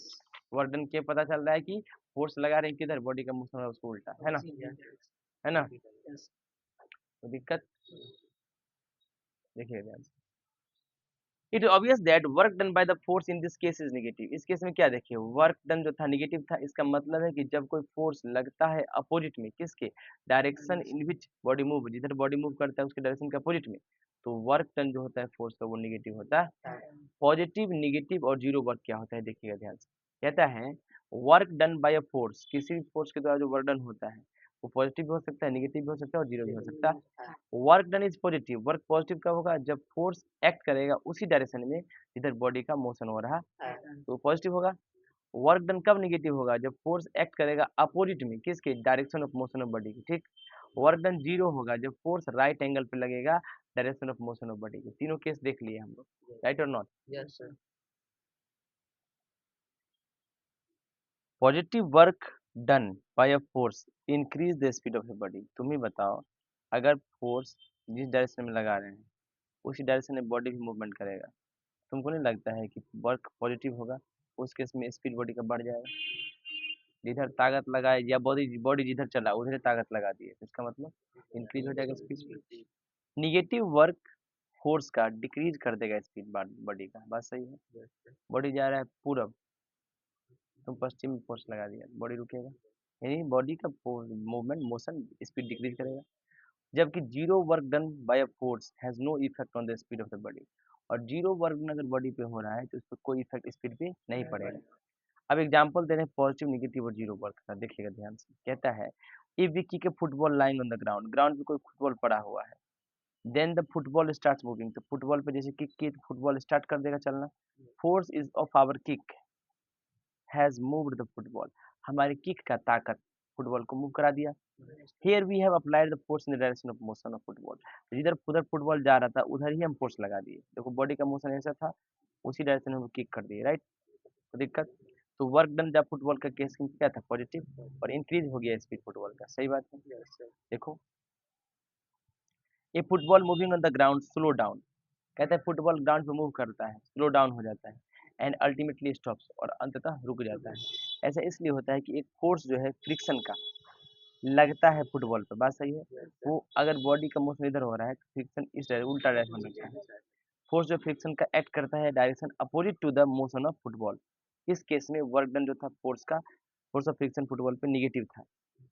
वर्क डन के पता चल रहा है कि फोर्स लगा रहे हैं किधर? बॉडी का मोशन है उसको उल्टा, है ना, है ना। तो दिक्कत देखिए ध्यान से, it is obvious that work done by the force in this case is negative. इस केस में क्या देखिए, वर्क डन जो था नेगेटिव था, इसका मतलब है कि जब कोई फोर्स लगता है अपोजिट में, किसके? Direction in which body move, जिधर बॉडी मूव करता है उसके डायरेक्शन के अपोजिट में, तो वर्क डन जो होता है फोर्स का वो नेगेटिव होता है। पॉजिटिव, नेगेटिव और जीरो वर्क क्या होता है देखिएगा ध्यान से। कहता है work done by a force, किसी भी फोर्स के द्वारा जो वर्क डन होता है वो पॉजिटिव भी हो सकता है, नेगेटिव भी हो सकता है और जीरो भी हो सकता है। Work done is positive, work positive कब होगा? जब फोर्स एक्ट करेगा उसी डायरेक्शन में जिधर बॉडी का मोशन हो रहा है, तो पॉजिटिव होगा। वर्क डन कब नेगेटिव होगा? जब फोर्स एक्ट करेगा अपोजिट में, किसके? Direction of motion of body की, ठीक। वर्क डन जीरो होगा जब फोर्स राइट एंगल पे लगेगा direction of motion of body के। तीनों केस देख लिए हम लोग, राइट और not? Yes sir. Positive work done by a force increase the speed of the body. तुम ही बताओ, अगर फोर्स जिस डायरेक्शन में लगा रहे हैं उसी डायरेक्शन में बॉडी भी मूवमेंट करेगा, तुमको नहीं लगता है कि वर्क पॉजिटिव होगा? उस केस में स्पीड बॉडी का बढ़ जाएगा, जिधर ताकत लगाए या बॉडी बॉडी जिधर चला उधर ताकत लगा दी है, तो इसका मतलब इंक्रीज हो जाएगा स्पीड। निगेटिव वर्क फोर्स का डिक्रीज कर देगा स्पीड बॉडी का, बात सही है। बॉडी जा रहा है पूरब, तुम पश्चिम में फोर्स लगा दिया, बॉडी रुकेगा, यानी बॉडी का मूवमेंट मोशन स्पीड डिक्रीज करेगा। जबकि zero work done by a force has no effect on the speed of the body, और जीरो वर्क डन अगर बॉडी पे हो रहा है तो उस पर कोई इफेक्ट स्पीड पे नहीं पड़ेगा। अब एग्जांपल दे रहे हैं पॉजिटिव, नेगेटिव और जीरो वर्क का, देखिएगा ध्यान से। कहता है if we kick a football lying on the ground, ground पे कोई फुटबॉल पड़ा हुआ है, then the football starts moving, तो फुटबॉल पे जैसे किक किए तो फुटबॉल स्टार्ट कर देगा चलना। Force is of our kick has moved the football, हमारे किक का ताकत फुटबॉल को मूव करा दिया। Here we have applied the force in the direction of motion of football, जिधर उधर फुटबॉल जा रहा था उधर ही हम फोर्स लगा दिए। देखो बॉडी का मोशन ऐसा था, उसी डायरेक्शन में हम किक कर दिए, राइट। तो दिक्कत, तो वर्क डन जब फुटबॉल का केस में क्या था? पॉजिटिव, और इंक्रीज हो गया स्पीड फुटबॉल का, सही बात है। देखो a football moving on the ground slow down, कहता है फुटबॉल ग्राउंड पे मूव करता है, स्लो डाउन हो जाता है एंड अल्टीमेटली स्टॉप्स, और अंततः रुक जाता है। ऐसा इसलिए होता है कि एक फोर्स जो है फ्रिक्शन का लगता है फुटबॉल पे, बात सही है। वो अगर बॉडी का मोशन इधर हो रहा है तो फ्रिक्शन इस उल्टा डायरेक्शन में लगता है। फोर्स जो फ्रिक्शन का एक्ट करता है direction opposite to the motion of football. इस केस में वर्क डन जो था फोर्स का, फोर्स ऑफ फ्रिक्शन फुटबॉल पे निगेटिव था,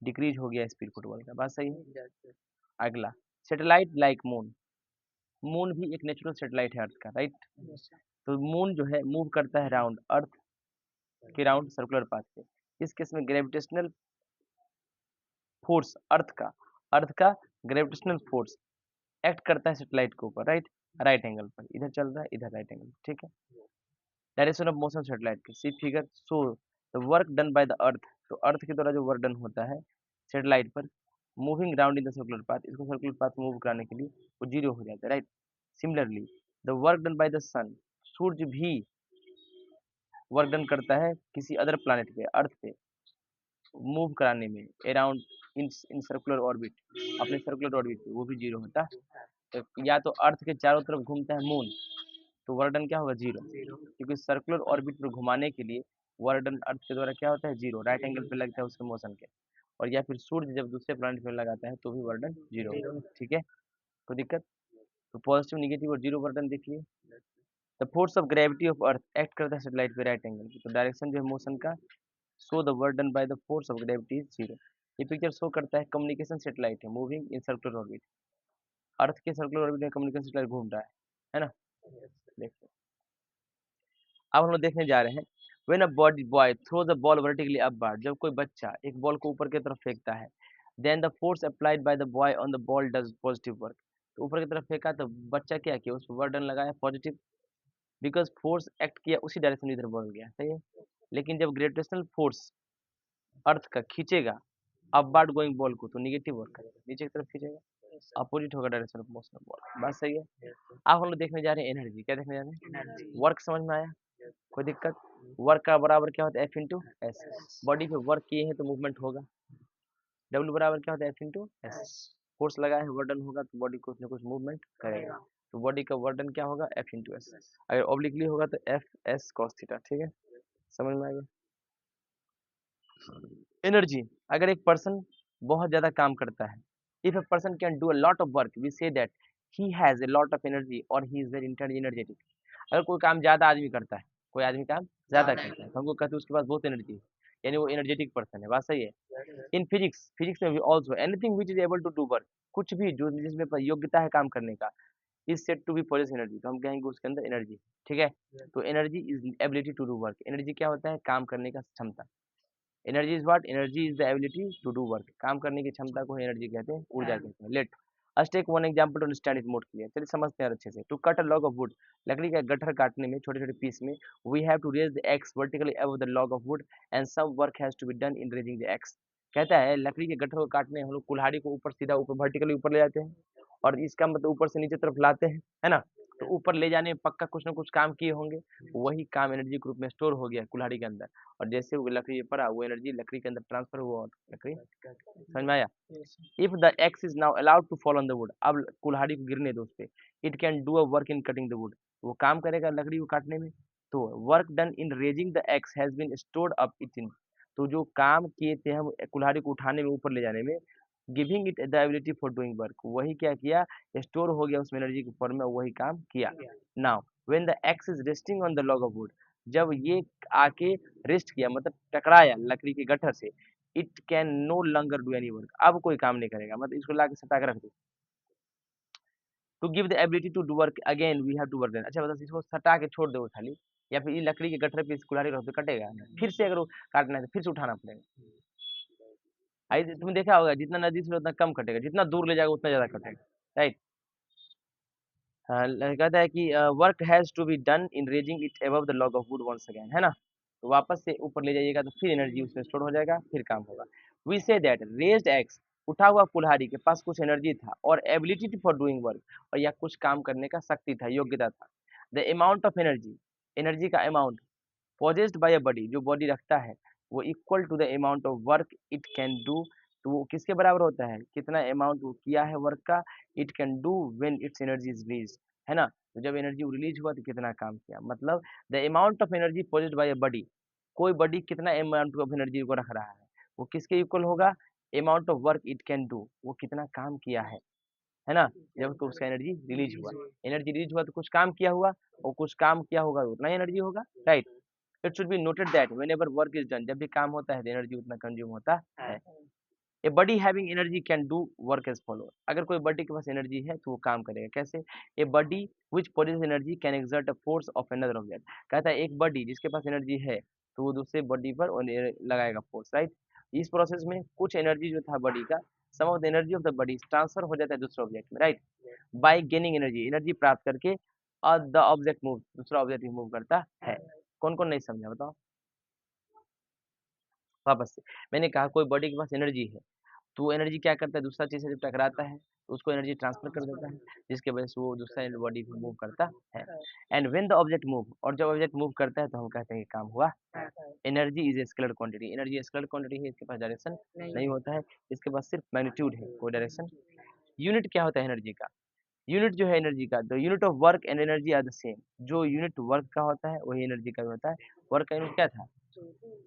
डिक्रीज हो गया स्पीड फुटबॉल का, बात सही है। अगला, सैटेलाइट लाइक मून। मून भी एक नेचुरल सैटेलाइट है अर्थ का, राइट। तो मून जो है मूव करता है राउंड अर्थ के राउंड सर्कुलर पाथ पे। इस केस में ग्रेविटेशनल फोर्स अर्थ का ग्रेविटेशनल फोर्स एक्ट करता है सैटेलाइट के ऊपर, राइट, राइट एंगल पर। इधर चल रहा है, इधर राइट एंगल, ठीक है। डायरेक्शन ऑफ मोशन सैटेलाइट की see figure so the work done by the earth. तो अर्थ के द्वारा जो वर्क डन होता है सैटेलाइट पर moving round in the circular path, इसको सर्कुलर पाथ मूव कराने के लिए वो जीरो हो जाता है, right. Similarly the work done by the sun, सूर्य भी वर्क डन करता है किसी अदर प्लैनेट पे, अर्थ पे मूव कराने में अराउंड इन सर्कुलर ऑर्बिट, अपने सर्कुलर ऑर्बिट पे, वो भी जीरो होता है। तो या तो अर्थ के चारों तरफ घूमता है मून, तो वर्क डन क्या होगा, जीरो, क्योंकि सर्कुलर ऑर्बिट पर घुमाने के लिए वर्क डन अर्थ के द्वारा क्या होता है, जीरो, राइट एंगल पे लगता है उसके मोशन के। और या फिर सूर्य जब दूसरे प्लैनेट पे लगाता है तो भी वर्क डन जीरो, ठीक है, कोई दिक्कत। तो पॉजिटिव, नेगेटिव और जीरो वर्क डन देख लिए। The force of gravity of earth act करता है सैटेलाइट पे राइट एंगल पे, तो डायरेक्शन जो है मोशन का, सो the work done by the force of gravity is zero. ये पिक्चर शो करता है कम्युनिकेशन सैटेलाइट है मूविंग इन सर्कुलर ऑर्बिट, अर्थ के सर्कुलर ऑर्बिट में कम्युनिकेशन सैटेलाइट घूम रहा है ना। देखिए अब हम लोग देखने जा रहे हैं, when a body boy throws a ball vertically upward, जब कोई बच्चा एक बॉल को ऊपर की तरफ फेंकता है, then the force applied by the boy on the ball does positive work. तो ऊपर की तरफ फेंका तो बच्चा क्या किया, उस पर वर्क डन लगाया पॉजिटिव, बिकॉज फोर्स एक्ट किया उसी डायरेक्शन में इधर बॉल गया, सही है। लेकिन जब ग्रेविटेशनल फोर्स अर्थ का खींचेगा अपवर्ड गोइंग बॉल को, तो निगेटिव वर्क करेगा, नीचे की तरफ खींचेगा, अपोजिट होगा direction of motion of ball, बात सही है। अब हम लोग देखने जा रहे हैं एनर्जी, क्या देखने जा रहे हैं, वर्क समझ में आया, कोई दिक्कत। वर्क का बराबर क्या होता है, एफ इंटू एस। बॉडी पे वर्क किए हैं तो मूवमेंट होगा, डब्ल्यू बराबर क्या होता है, एफ इंटू एस। फोर्स लगा है, वर्डन होगा तो बॉडी कुछ ना कुछ मूवमेंट करेगा, तो बॉडी का वर्डन क्या होगा, एफ इंटू एस। अगर ऑब्लिकली होगा तो एफ एस कॉस थीटा, ठीक है, समझ में आ गया। एनर्जी, अगर एक पर्सन बहुत ज्यादा काम करता है, if a person can do a lot of work we say that he has a lot of energy और ही इज वेरी एनर्जेटिक। अगर कोई काम ज्यादा आदमी करता है, कोई आदमी काम ज्यादा करता है तो हमको कहते हैं उसके पास बहुत एनर्जी है, यानी वो एनर्जेटिक पर्सन है, बात सही है। इन फिजिक्स, फिजिक्स में भी also anything which is able to do work, कुछ भी जो जिसमें योग्यता है काम करने का, is said to be possess energy, तो हम कहेंगे उसके अंदर एनर्जी, ठीक है। तो energy is ability to do work, energy क्या होता है, काम करने का क्षमता। Energy is what, energy is the ability to do work, काम करने की क्षमता को एनर्जी कहते हैं, ऊर्जा कहते हैं। Let us take one example to understand it more clear, चलिए समझते हैं और अच्छे से। To cut a log of wood, लकड़ी का गट्ठर काटने में छोटे छोटे पीस में, we have to raise the axe vertically above the log of wood and some work has to be done in raising the axe. कहता है लकड़ी के गट्ठर को काटने हम लोग कुल्हाड़ी को ऊपर सीधा ऊपर वर्टिकली ऊपर ले जाते हैं, और इसका मतलब ऊपर से नीचे तरफ लाते हैं, है ना। तो ऊपर ले जाने में पक्का कुछ ना कुछ काम किए होंगे, वही काम एनर्जी के रूप में स्टोर हो गया कुल्हाड़ी के अंदर, और जैसे वो लकड़ी पर आ वो एनर्जी लकड़ी के अंदर ट्रांसफर हुआ और लकड़ी, समझ में आया। If the axe is now allowed to fall on the wood, अब कुल्हाड़ी को गिरने दो उस पे, it can do a work in cutting the wood, वो काम करेगा लकड़ी को काटने में। तो work done in raising the axe has been stored up it in, तो जो काम किए थे हम कुल्हाड़ी को उठाने में ऊपर ले जाने में, giving it the ability for doing work, वही क्या किया, स्टोर हो गया उसमें एनर्जी के फॉर्म में, वही काम किया। Now when the axe is resting on the log of would, जब ये आके रेस्ट किया मतलब टकराया लकड़ी के गट्ठर से, it can no longer do any work, अब कोई काम नहीं करेगा, मतलब इसको लाके सटा के रख दो। To give the ability to do work again we have to work, अच्छा मतलब इसको सटा के छोड़ दो खाली, या फिर ये लकड़ी के गट्ठर पे इस कुल्हाड़ी रख दो, कटेगा, फिर से अगर वो काटना है तो फिर से उठाना पड़ेगा। आई तुमने देखा होगा जितना नजदीक से उतना कम कटेगा, जितना दूर ले जाएगा उतना ज्यादा कटेगा, राइट। कहता है कि work has to be done in raising it above the log of wood once again, है ना। तो वापस से ऊपर ले जाइएगा तो फिर एनर्जी उसमें स्टोर हो जाएगा, फिर काम होगा। We say that raised x, उठा हुआ कुल्हाड़ी के पास कुछ एनर्जी था और एबिलिटी फॉर डूइंग वर्क, और या कुछ काम करने का शक्ति था, योग्यता था। The amount of energy, energy का amount possessed by a body, जो बॉडी रखता है, वो equal to the amount of work it can do, तो वो किसके बराबर होता है, कितना अमाउंट वो किया है वर्क का, it can do when it's energy is released, है ना। तो जब एनर्जी रिलीज हुआ तो कितना काम किया, मतलब the amount of energy produced by a body, कोई बॉडी कितना अमाउंट ऑफ एनर्जी को रख रहा है, वो किसके इक्वल होगा, amount of work it can do, वो कितना काम किया है ना। जब तो उसका एनर्जी रिलीज हुआ, एनर्जी रिलीज हुआ तो कुछ काम किया हुआ, और कुछ काम किया होगा उतना ही एनर्जी होगा, right. It should be noted that whenever work is done, जब भी काम होता है तो एनर्जी उतना कंज्यूम होता है। A body having energy can do work as follow, अगर कोई बॉडी के पास एनर्जी है तो वो काम करेगा कैसे, a body which produce energy can exert a force of another object, कहता है एक बॉडी जिसके पास एनर्जी है तो वो दूसरे बॉडी पर लगाएगा फोर्स, राइट। इस प्रोसेस में कुछ एनर्जी जो था बॉडी का, some of the energy of the body transfer हो जाता है दूसरे ऑब्जेक्ट में, right, by gaining energy, energy प्राप्त करके, और द ऑब्जेक्ट मूव, दूसरा ऑब्जेक्ट मूव करता है। कौन कौन नहीं समझा बताओ वापस से। मैंने कहा कोई बॉडी के पास एनर्जी है तो वो एनर्जी क्या करता है, दूसरा चीज से जब टकराता है तो उसको एनर्जी ट्रांसफर कर देता है, जिसके वजह से वो दूसरा बॉडी को मूव करता है। And when the object move, और जब ऑब्जेक्ट मूव करता है तो हम कहते हैं कि काम हुआ। Energy is a scalar quantity, energy scalar quantity है, इसके पास डायरेक्शन नहीं होता है, इसके पास सिर्फ मैग्नीट्यूड है, कोई डायरेक्शन। यूनिट क्या होता है एनर्जी का, यूनिट जो है एनर्जी का, the unit of work and energy are the same, जो यूनिट वर्क का होता है वही एनर्जी का भी होता है। वर्क का यूनिट क्या था,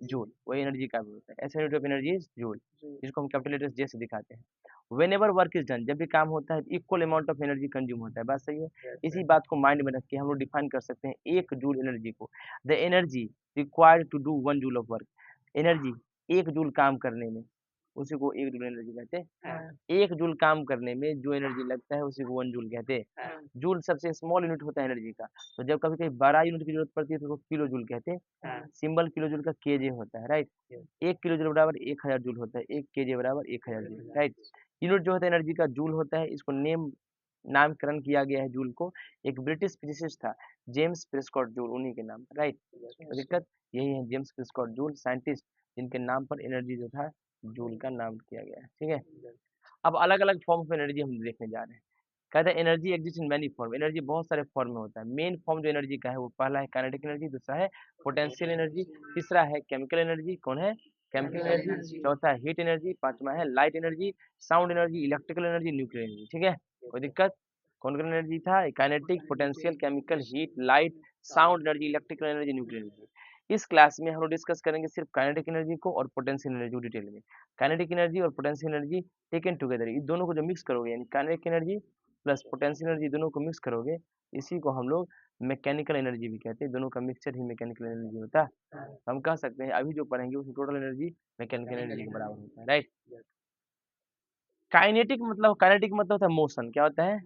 जूल, वही एनर्जी का भी होता है, ऐसा unit of energy is joule, जिसको हम कैपिटल लेटर्स जे से दिखाते हैं। When ever work is done, जब भी काम होता है equal amount of energy consume होता है, बात सही है। इसी बात को माइंड में रख के हम लोग डिफाइन कर सकते हैं एक जूल एनर्जी को, the energy required to do 1 joule of work, energy 1 joule काम करने में, उसी को 1 जूल एनर्जी कहते हैं। 1 जूल काम करने में जो एनर्जी लगता है उसी को 1 जूल कहते हैं। जूल सबसे स्मॉल यूनिट होता है एनर्जी का, तो जब कभी कभी बड़ा यूनिट की जरूरत पड़ती है तो उसको किलो जूल कहते हैं। सिंबल किलो जूल का केजे होता है, राइट। 1 किलो जूल बराबर 1000 जूल होता है, 1 केजे बराबर 1000 जूल, राइट। यूनिट जो होता है एनर्जी का जूल होता है, इसको नामकरण किया गया है जूल को, एक ब्रिटिश फिजिसिस्ट था जेम्स प्रिस्कॉट जूल, उन्हीं के नाम पर, राइट। तो दिक्कत यही है, जेम्स प्रिस्कॉट जूल साइंटिस्ट, जिनके नाम पर एनर्जी जो था जूल का नाम किया गया है, ठीक है। अब अलग अलग फॉर्म ऑफ एनर्जी हम देखने जा रहे हैं। कहते हैं energy exist in many form, energy बहुत सारे फॉर्म में होता है। मेन फॉर्म जो एनर्जी का है वो पहला है काइनेटिक एनर्जी, दूसरा है पोटेंशियल एनर्जी, तीसरा है केमिकल एनर्जी, कौन है केमिकल एनर्जी, चौथा है हीट एनर्जी, पांचवा है light energy, sound energy, electrical energy, nuclear energy, ठीक है। कोई दिक्कत, कौन कौन एनर्जी था, kinetic, potential, chemical, heat, light, sound energy, electrical energy, nuclear energy. इस क्लास में हम लोग डिस्कस करेंगे सिर्फ काइनेटिक एनर्जी को और पोटेंशियल एनर्जी को डिटेल में। काइनेटिक एनर्जी और पोटेंशियल एनर्जी टेकन टुगेदर, इन दोनों को जो मिक्स करोगे यानी kinetic energy plus potential energy दोनों को मिक्स करोगे, इसी को हम लोग मैकेनिकल एनर्जी भी कहते हैं, दोनों का मिक्सचर ही मैकेनिकल एनर्जी होता है। हम कह सकते हैं अभी जो पढ़ेंगे उसमें टोटल एनर्जी मैकेनिकल एनर्जी के बराबर होता है, राइट। काइनेटिक मतलब होता है मोशन, क्या होता है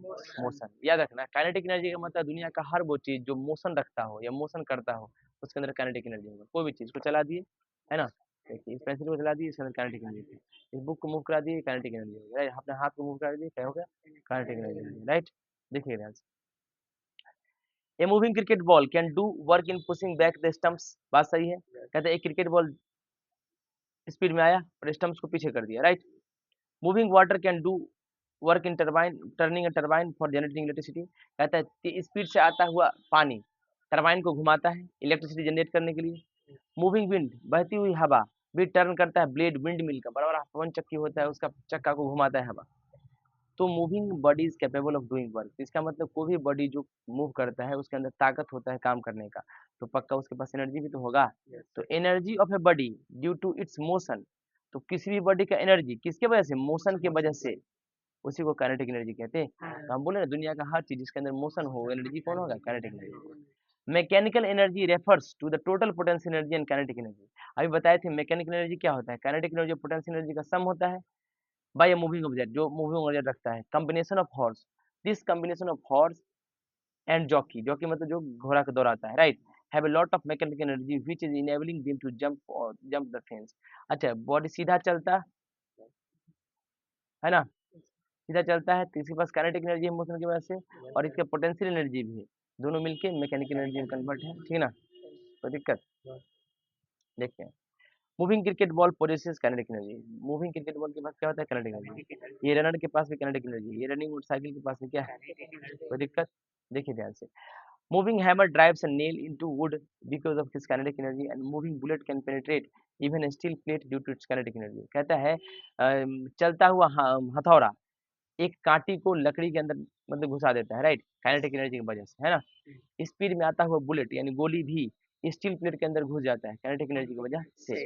मोशन, याद रखना। काइनेटिक एनर्जी का मतलब दुनिया का हर वो चीज जो मोशन रखता हो या मोशन करता हो उसके अंदर काइनेटिक एनर्जी होगा। कोई भी चीज को चला दिए, है ना, देखिए इस पेंसिल को चला दिए, इसके अंदर काइनेटिक एनर्जी है। इस बुक को मूव करा दिए, काइनेटिक एनर्जी होगी, राइट। अपने हाथ को मूव करा दिए, क्या होगा, काइनेटिक एनर्जी, राइट। देखिए ध्यान से, a moving cricket ball can do work in pushing back the stumps, बात सही है। कहते हैं एक क्रिकेट बॉल स्पीड में आया और स्टम्प्स को पीछे कर दिया, right. Moving water can do work in turbine, turning a turbine for generating electricity, कहता है कि स्पीड से आता हुआ पानी टरबाइन को घुमाता है इलेक्ट्रिसिटी जनरेट करने के लिए। मूविंग विंड, बहती हुई हवा भी टर्न करता है ब्लेड, विंड मिल का बड़ा बड़ा पवन चक्की होता है, उसका चक्का को घुमाता है हवा। तो moving body is capable of doing work, इसका मतलब कोई भी बॉडी जो मूव करता है उसके अंदर ताकत होता है काम करने का, तो पक्का उसके पास एनर्जी भी तो होगा। तो energy of a body due to its motion, तो किसी भी बॉडी का एनर्जी किसके वजह से, मोशन की वजह से, उसी को काइनेटिक एनर्जी कहते हैं। तो हम बोले ना दुनिया का हर चीज जिसके अंदर मोशन हो एनर्जी कौन होगा, kinetic energy. Mechanical energy refers to the total potential energy and kinetic energy, अभी बताए थे मैकेनिकल एनर्जी क्या होता है, काइनेटिक एनर्जी पोटेंशियल एनर्जी का सम होता है बाय अ मूविंग ऑब्जेक्ट, जो मूविंग ऑब्जेक्ट रखता है, combination of horse, this combination of horse and jockey, jockey मतलब जो घोड़ा का दौड़ाता है, right, have a lot of mechanical energy which is enabling them to jump the fence. अच्छा बॉडी सीधा चलता है ना, सीधा चलता है तो इसके पास काइनेटिक एनर्जी है मोशन की वजह से, और इसके पोटेंशियल एनर्जी भी है, दोनों मिलके मैकेनिकल एनर्जी में कन्वर्ट है, ठीक है ना। तो दिक्कत देखते हैं, moving cricket ball possesses kinetic energy, moving cricket ball के पास क्या होता है, काइनेटिक एनर्जी। ये रनर के पास भी काइनेटिक एनर्जी, ये रनिंग मोटरसाइकिल के पास भी क्या है, कोई दिक्कत। देखिए ध्यान से, moving hammer drives a nail into wood because of his kinetic energy and moving bullet can penetrate even steel plate due to its kinetic energy, कहता है चलता हुआ हथौड़ा एक कांटी को लकड़ी के अंदर मतलब घुसा देता है, राइट, काइनेटिक एनर्जी की वजह से, है ना। स्पीड में आता हुआ बुलेट यानी गोली भी स्टील प्लेट के अंदर घुस जाता है काइनेटिक एनर्जी की वजह से,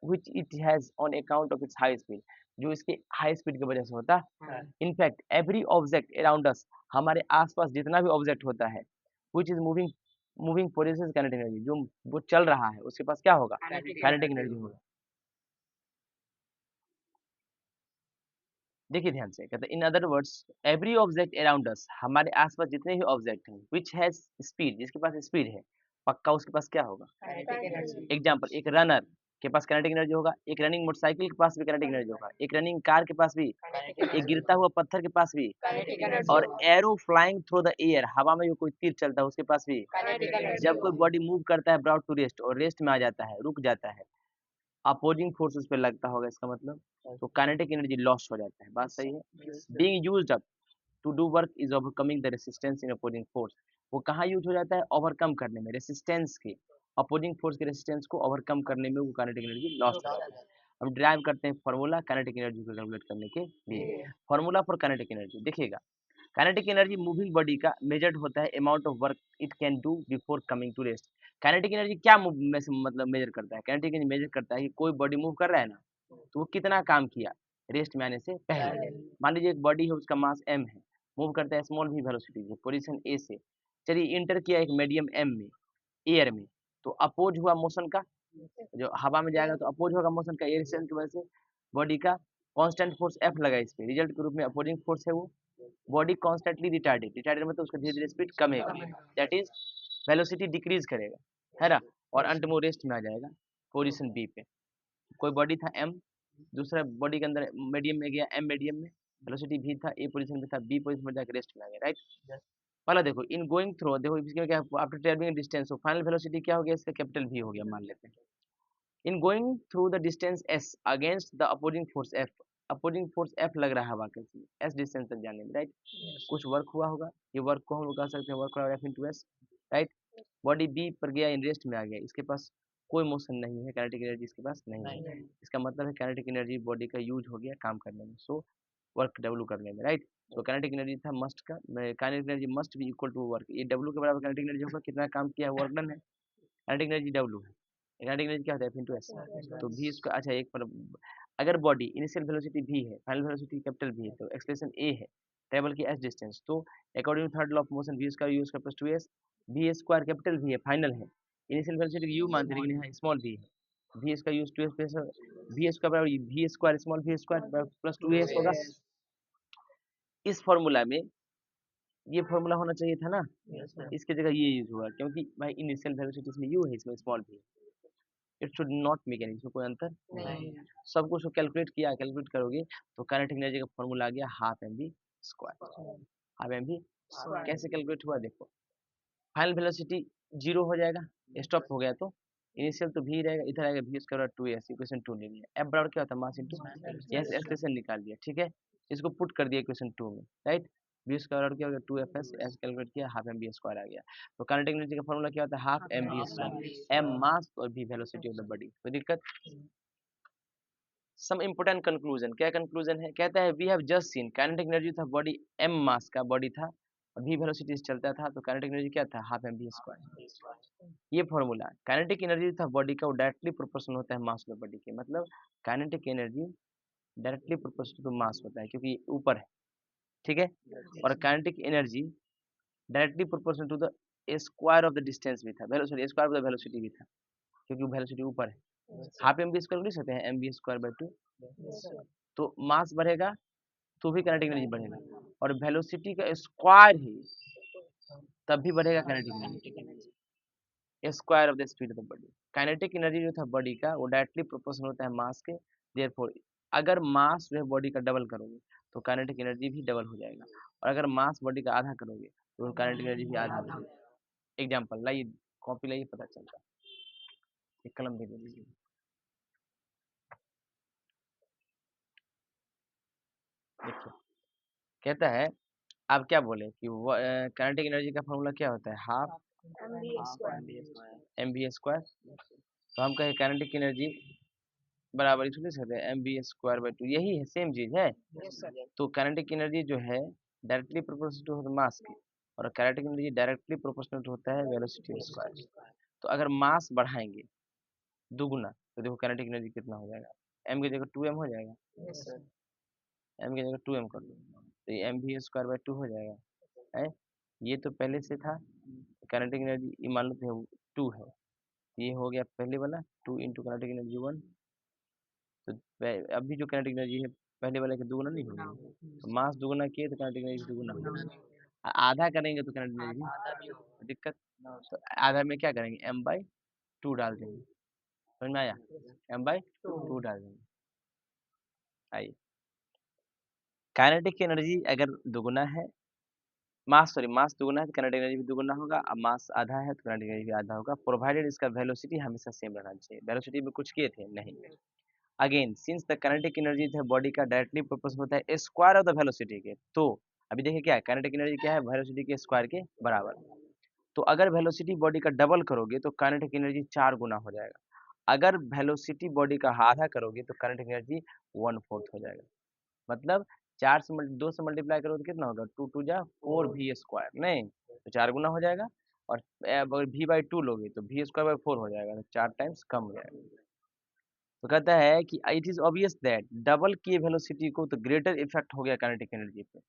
which it has on account of its high speed, जो इसके हाई स्पीड की वजह से होता है। In fact every object around us, हमारे आसपास जितना भी ऑब्जेक्ट होता है, which is moving moving possesses kinetic energy, जो वो चल रहा है उसके पास क्या होगा, काइनेटिक एनर्जी होगा। देखिए ध्यान से, कहते हैं in other words every object around us, हमारे आसपास जितने भी ऑब्जेक्ट हैं, which has स्पीड, जिसके पास स्पीड है, पक्का उसके पास क्या होगा, एग्जाम्पल एक रनर के पास काइनेटिक एनर्जी होगा, एक रनिंग मोटरसाइकिल के पास भी काइनेटिक एनर्जी होगा, एक रनिंग कार के पास भी, एक गिरता हुआ पत्थर के पास भी, और arrow flying through the air, हवा में जो कोई तीर चलता है उसके पास भी, जब कोई बॉडी मूव करता है ब्रॉट टू रेस्ट और रेस्ट में आ जाता है, रुक जाता है, अपोजिंग फोर्स उस पे लगता होगा, इसका मतलब तो काइनेटिक एनर्जी लॉस हो जाता है। बात सही है। Being used up to do work is overcoming the resistance in opposing force, वो कहाँ यूज हो जाता है, ओवरकम करने में, रेसिस्टेंस के, अपोजिंग फोर्स के रेसिस्टेंस को ओवरकम करने में वो काइनेटिक एनर्जी लॉस हो जाता है। हम ड्राइव करते हैं फार्मूला काइनेटिक एनर्जी को कैलकुलेट करने के लिए। फार्मूला फॉर काइनेटिक एनर्जी देखिएगा, काइनेटिक एनर्जी मूविंग बॉडी का मेजर्ड होता है amount of work it can do before coming to rest. Kinetic energy क्या मतलब मेजर करता है, काइनेटिक एनर्जी मेजर करता है कि कोई बॉडी मूव कर रहा है ना, तो वो कितना काम किया रेस्ट में आने से पहले। मान लीजिए एक बॉडी है, उसका मास m है, मूव करता है स्मॉल v वेलोसिटी से पोजीशन a से, चलिए इंटर किया एक मीडियम m में, एयर में, तो अपोज हुआ मोशन का, जो हवा में जाएगा तो अपोज होगा मोशन का, एयर रेजिस्टेंस की वजह से बॉडी का कांस्टेंट फोर्स F लगा इस पे, रिजल्ट के रूप में अपोजिंग फोर्स है वो, बॉडी कॉन्स्टेंटली रिटार्डेड, रिटार्डेड मतलब उसका धीरे धीरे स्पीड कमेगा, दैट इज वेलोसिटी डिक्रीज करेगा, है ना, और अंत में रेस्ट में आ जाएगा पोजीशन बी पे। कोई बॉडी था m, दूसरा बॉडी के अंदर मीडियम में गया, m मीडियम में, वेलोसिटी v था, a पोजीशन में था, b पोजीशन में जाकर रेस्ट में आ गया, राइट। पहला देखो इन गोइंग थ्रू, देखो इसमें क्या, आफ्टर ट्रेवलिंग डिस्टेंस, तो फाइनल वेलोसिटी क्या हो गया इसका, कैपिटल v हो गया मान लेते हैं। In going through the distance s against the opposing force f, opposing force f लग रहा है हवा के, s डिस्टेंस तक जाने में, राइट। कुछ वर्क हुआ होगा, ये वर्क को हम लोग कह सकते हैं work f into s, right. Body b पर गया, इन रेस्ट में आ गया, इसके पास कोई मोशन नहीं है, काइनेटिक एनर्जी इसके पास नहीं है, इसका मतलब है काइनेटिक एनर्जी बॉडी का यूज हो गया काम करने में, सो वर्क W करने में, राइट। तो काइनेटिक एनर्जी था मस्ट का, kinetic energy must be equal to work, ये W के बराबर काइनेटिक एनर्जी होगा, कितना काम किया वर्क डन है, काइनेटिक एनर्जी W है, काइनेटिक एनर्जी क्या होता है F into S, तो V इसका, अच्छा एक पर, अगर बॉडी इनिशियल वेलोसिटी V है, फाइनल वेलोसिटी कैपिटल V है, तो एक्सप्रेशन A है, ट्रेवल की s डिस्टेंस, तो according to third law of motion v square u square plus 2s, v square capital V है, फाइनल है, इनिशियल वेलोसिटी u मानते हैं लेकिन यहाँ स्मॉल v है, v इसका use 2s plus v square बराबर v square small v square plus 2s होगा। इस फॉर्मूला में ये फॉर्मूला होना चाहिए था ना, इसके जगह ये यूज हुआ, क्योंकि भाई इनिशियल वेलोसिटी इसमें u है, इसमें स्मॉल v है, it should not make any, इसमें कोई अंतर नहीं, सब कुछ कैलकुलेट किया, कैलकुलेट करोगे तो काइनेटिक एनर्जी का फॉर्मूला आ गया half m v square, half m v कैसे कैलकुलेट हुआ देखो, फाइनल वेलोसिटी जीरो हो जाएगा, स्टॉप हो गया तो इनिशियल तो v रहेगा, इधर आएगा v स्क्वायर 2s, इक्वेशन 2 ले लिया, f बराबर क्या होता है मास इनटू यस, एक्सप्रेशन निकाल दिया, ठीक है, इसको पुट कर दिया इक्वेशन 2 में, राइट। v स्क्वायर क्या हो गया 2fs, s कैलकुलेट किया हाफ एम वी स्क्वायर आ गया, तो काइनेटिक एनर्जी का फॉर्मूला क्या होता है half m v square, m mass और v velocity of the body, कोई दिक्कत। सम इम्पोर्टेंट कंक्लूजन, क्या कंक्लूजन है, कहता है we have just seen kinetic energy था बॉडी m मास का बॉडी था और v वेलोसिटी से चलता था, तो काइनेटिक एनर्जी क्या था हाफ एम वी स्क्वायर। ये फॉर्मूला काइनेटिक एनर्जी था बॉडी का, वो डायरेक्टली प्रोपोर्शनल होता है मास ऑफ बॉडी के, मतलब kinetic energy directly proportional to mass होता है क्योंकि ऊपर है, ठीक है, और kinetic energy directly proportional to the square of the distance भी था, velocity square of the velocity भी था, क्योंकि वेलोसिटी ऊपर है, हाफ एम वी स्क्वायर लिख सकते हैं एम वी स्क्वायर बाई 2, तो मास बढ़ेगा तो भी काइनेटिक एनर्जी बढ़ेगा, और वेलोसिटी का स्क्वायर ही तब भी बढ़ेगा kinetic energy, square of the speed of the body. Kinetic energy जो था बॉडी का वो डायरेक्टली प्रोपोर्शनल होता है मास के, देयरफॉर अगर मास जो है बॉडी का डबल करोगे तो काइनेटिक एनर्जी भी डबल हो जाएगा, और अगर मास बॉडी का आधा करोगे तो काइनेटिक एनर्जी भी आधा हो जाएगा। एग्जाम्पल लाइए, कॉपी लाइए, पता चलता, एक कलम भी दे दीजिए। देखिए कहता है, आप क्या बोले कि काइनेटिक एनर्जी का फॉर्मूला क्या होता है हाफ एम वी स्क्वायर, तो हम कहें काइनेटिक एनर्जी बराबर इसको लिख सकते हैं mv²/2, यही है, सेम चीज है। तो काइनेटिक एनर्जी जो है डायरेक्टली प्रोपोर्शनल होता है मास के, और काइनेटिक एनर्जी डायरेक्टली प्रोपोर्शनल होता है वेलोसिटी स्क्वायर। तो अगर मास बढ़ाएंगे दुगुना, तो देखो काइनेटिक एनर्जी कितना हो जाएगा, m की जगह 2m हो जाएगा, m की जगह 2m कर दो, तो ये mv²/2 हो जाएगा है। ये तो पहले से था, काइनेटिक एनर्जी ये मान लो 2 है, ये हो गया पहले वाला 2 इंटू काइनेटिक एनर्जी 1। तो अभी जो काइनेटिक एनर्जी है पहले वाले का दुगुना नहीं होगी, तो मास दुगुना किए तो काइनेटिक एनर्जी दुगुना होगी। आधा करेंगे तो काइनेटिक एनर्जी दिक्कत, तो आधा में क्या करेंगे m/2 डाल देंगे, समझ में आया, m/2 डाल देंगे। आइए, काइनेटिक एनर्जी अगर दुगुना है, मास दुगुना है तो काइनेटिक एनर्जी भी दुगुना होगा, अब मास आधा है तो काइनेटिक एनर्जी भी आधा होगा, प्रोवाइडेड इसका वेलोसिटी हमेशा सेम रहना चाहिए। वेलोसिटी में कुछ किए थे नहीं। Again since the kinetic energy है बॉडी का डायरेक्टली प्रोपोर्शनल होता है स्क्वायर ऑफ द वेलोसिटी के, तो अभी देखिए क्या है, काइनेटिक एनर्जी क्या है, वेलोसिटी के स्क्वायर के बराबर। तो अगर वेलोसिटी बॉडी का डबल करोगे तो काइनेटिक एनर्जी 4 गुना हो जाएगा, अगर वेलोसिटी बॉडी का आधा करोगे तो काइनेटिक एनर्जी 1/4 हो जाएगा। मतलब 2 से मल्टीप्लाई करो तो कितना होगा, 2 2 जा 4v², नहीं तो 4 गुना हो जाएगा। और अगर v/2 लोगे तो v²/4 हो जाएगा, तो 4 टाइम्स कम हो जाएगा। तो कहता है कि it is obvious that double किए वेलोसिटी को तो ग्रेटर इफेक्ट हो गया काइनेटिक एनर्जी पे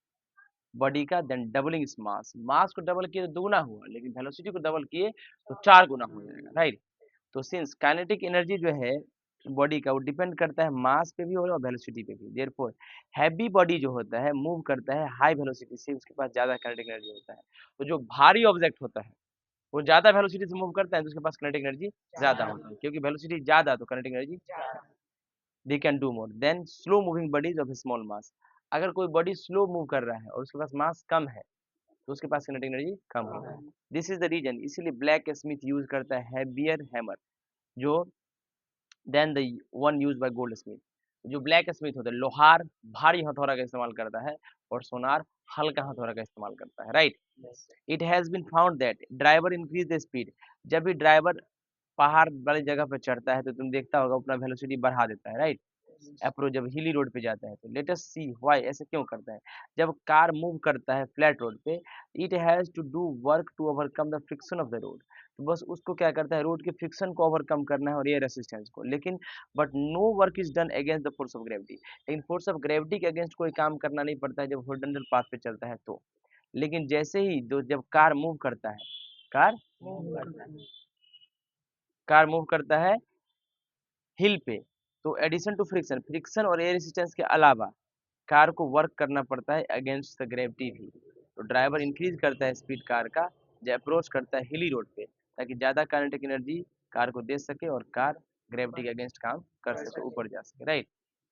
बॉडी का देन डबलिंग इस मास, मास को डबल किए तो दुगुना हुआ, लेकिन वेलोसिटी को डबल किए तो 4 गुना हो जाएगा, राइट। तो सिंस काइनेटिक एनर्जी जो है बॉडी का वो डिपेंड करता है मास पे भी और वेलोसिटी पे भी, देयरफॉर हैवी बॉडी जो होता है मूव करता है हाई वेलोसिटी से, उसके पास ज्यादा काइनेटिक एनर्जी होता है। तो जो भारी ऑब्जेक्ट होता है वो ज्यादा वेलोसिटी से मूव करता है तो उसके पास काइनेटिक एनर्जी ज्यादा होता है, क्योंकि वेलोसिटी ज्यादा तो kinetic energy they can do more than slow moving bodies of small mass. अगर कोई बॉडी स्लो मूव कर रहा है और उसके पास मास कम है तो उसके पास काइनेटिक एनर्जी कम होगा। दिस इज द रीजन, इसीलिए ब्लैक स्मिथ यूज करता है हैवियर हैमर जो then the one use by goldsmith. जो ब्लैक स्मिथ होता है लोहार भारी हथौड़ा का इस्तेमाल करता है और सोनार हल्का हथौड़ा का इस्तेमाल करता है, राइट। It has been found that driver increase the speed, जब भी ड्राइवर पहाड़ वाली जगह पे चढ़ता है तो तुम देखता होगा अपना वेलोसिटी बढ़ा देता है, राइट। अप्रोच जब हिली रोड पे जाता है तो लेट अस सी व्हाई ऐसे क्यों करता है। जब कार मूव करता है फ्लैट रोड पे it has to do work to overcome the friction of the road, तो बस उसको क्या करता है, रोड के फ्रिक्शन को ओवरकम करना है और एयर रेसिस्टेंस को, लेकिन but no work is done against the force of gravity, लेकिन फोर्स ऑफ ग्रेविटी के अगेंस्ट कोई काम करना नहीं पड़ता है जब हॉरिजॉन्टल पाथ पे चलता है तो। लेकिन जैसे ही जब कार मूव करता है, कार कार मूव करता है हिल पे, तो एडिशन टू फ्रिक्शन, फ्रिक्शन और एयर रेजिस्टेंस के अलावा कार को वर्क करना पड़ता है अगेंस्ट द ग्रेविटी भी। तो ड्राइवर इंक्रीज करता है स्पीड कार का जब अप्रोच करता है हिली रोड पे, ताकि ज़्यादा काइनेटिक एनर्जी कार को दे सके और कार ग्रेविटी के अगेंस्ट काम कर सके, ऊपर जा सके, right.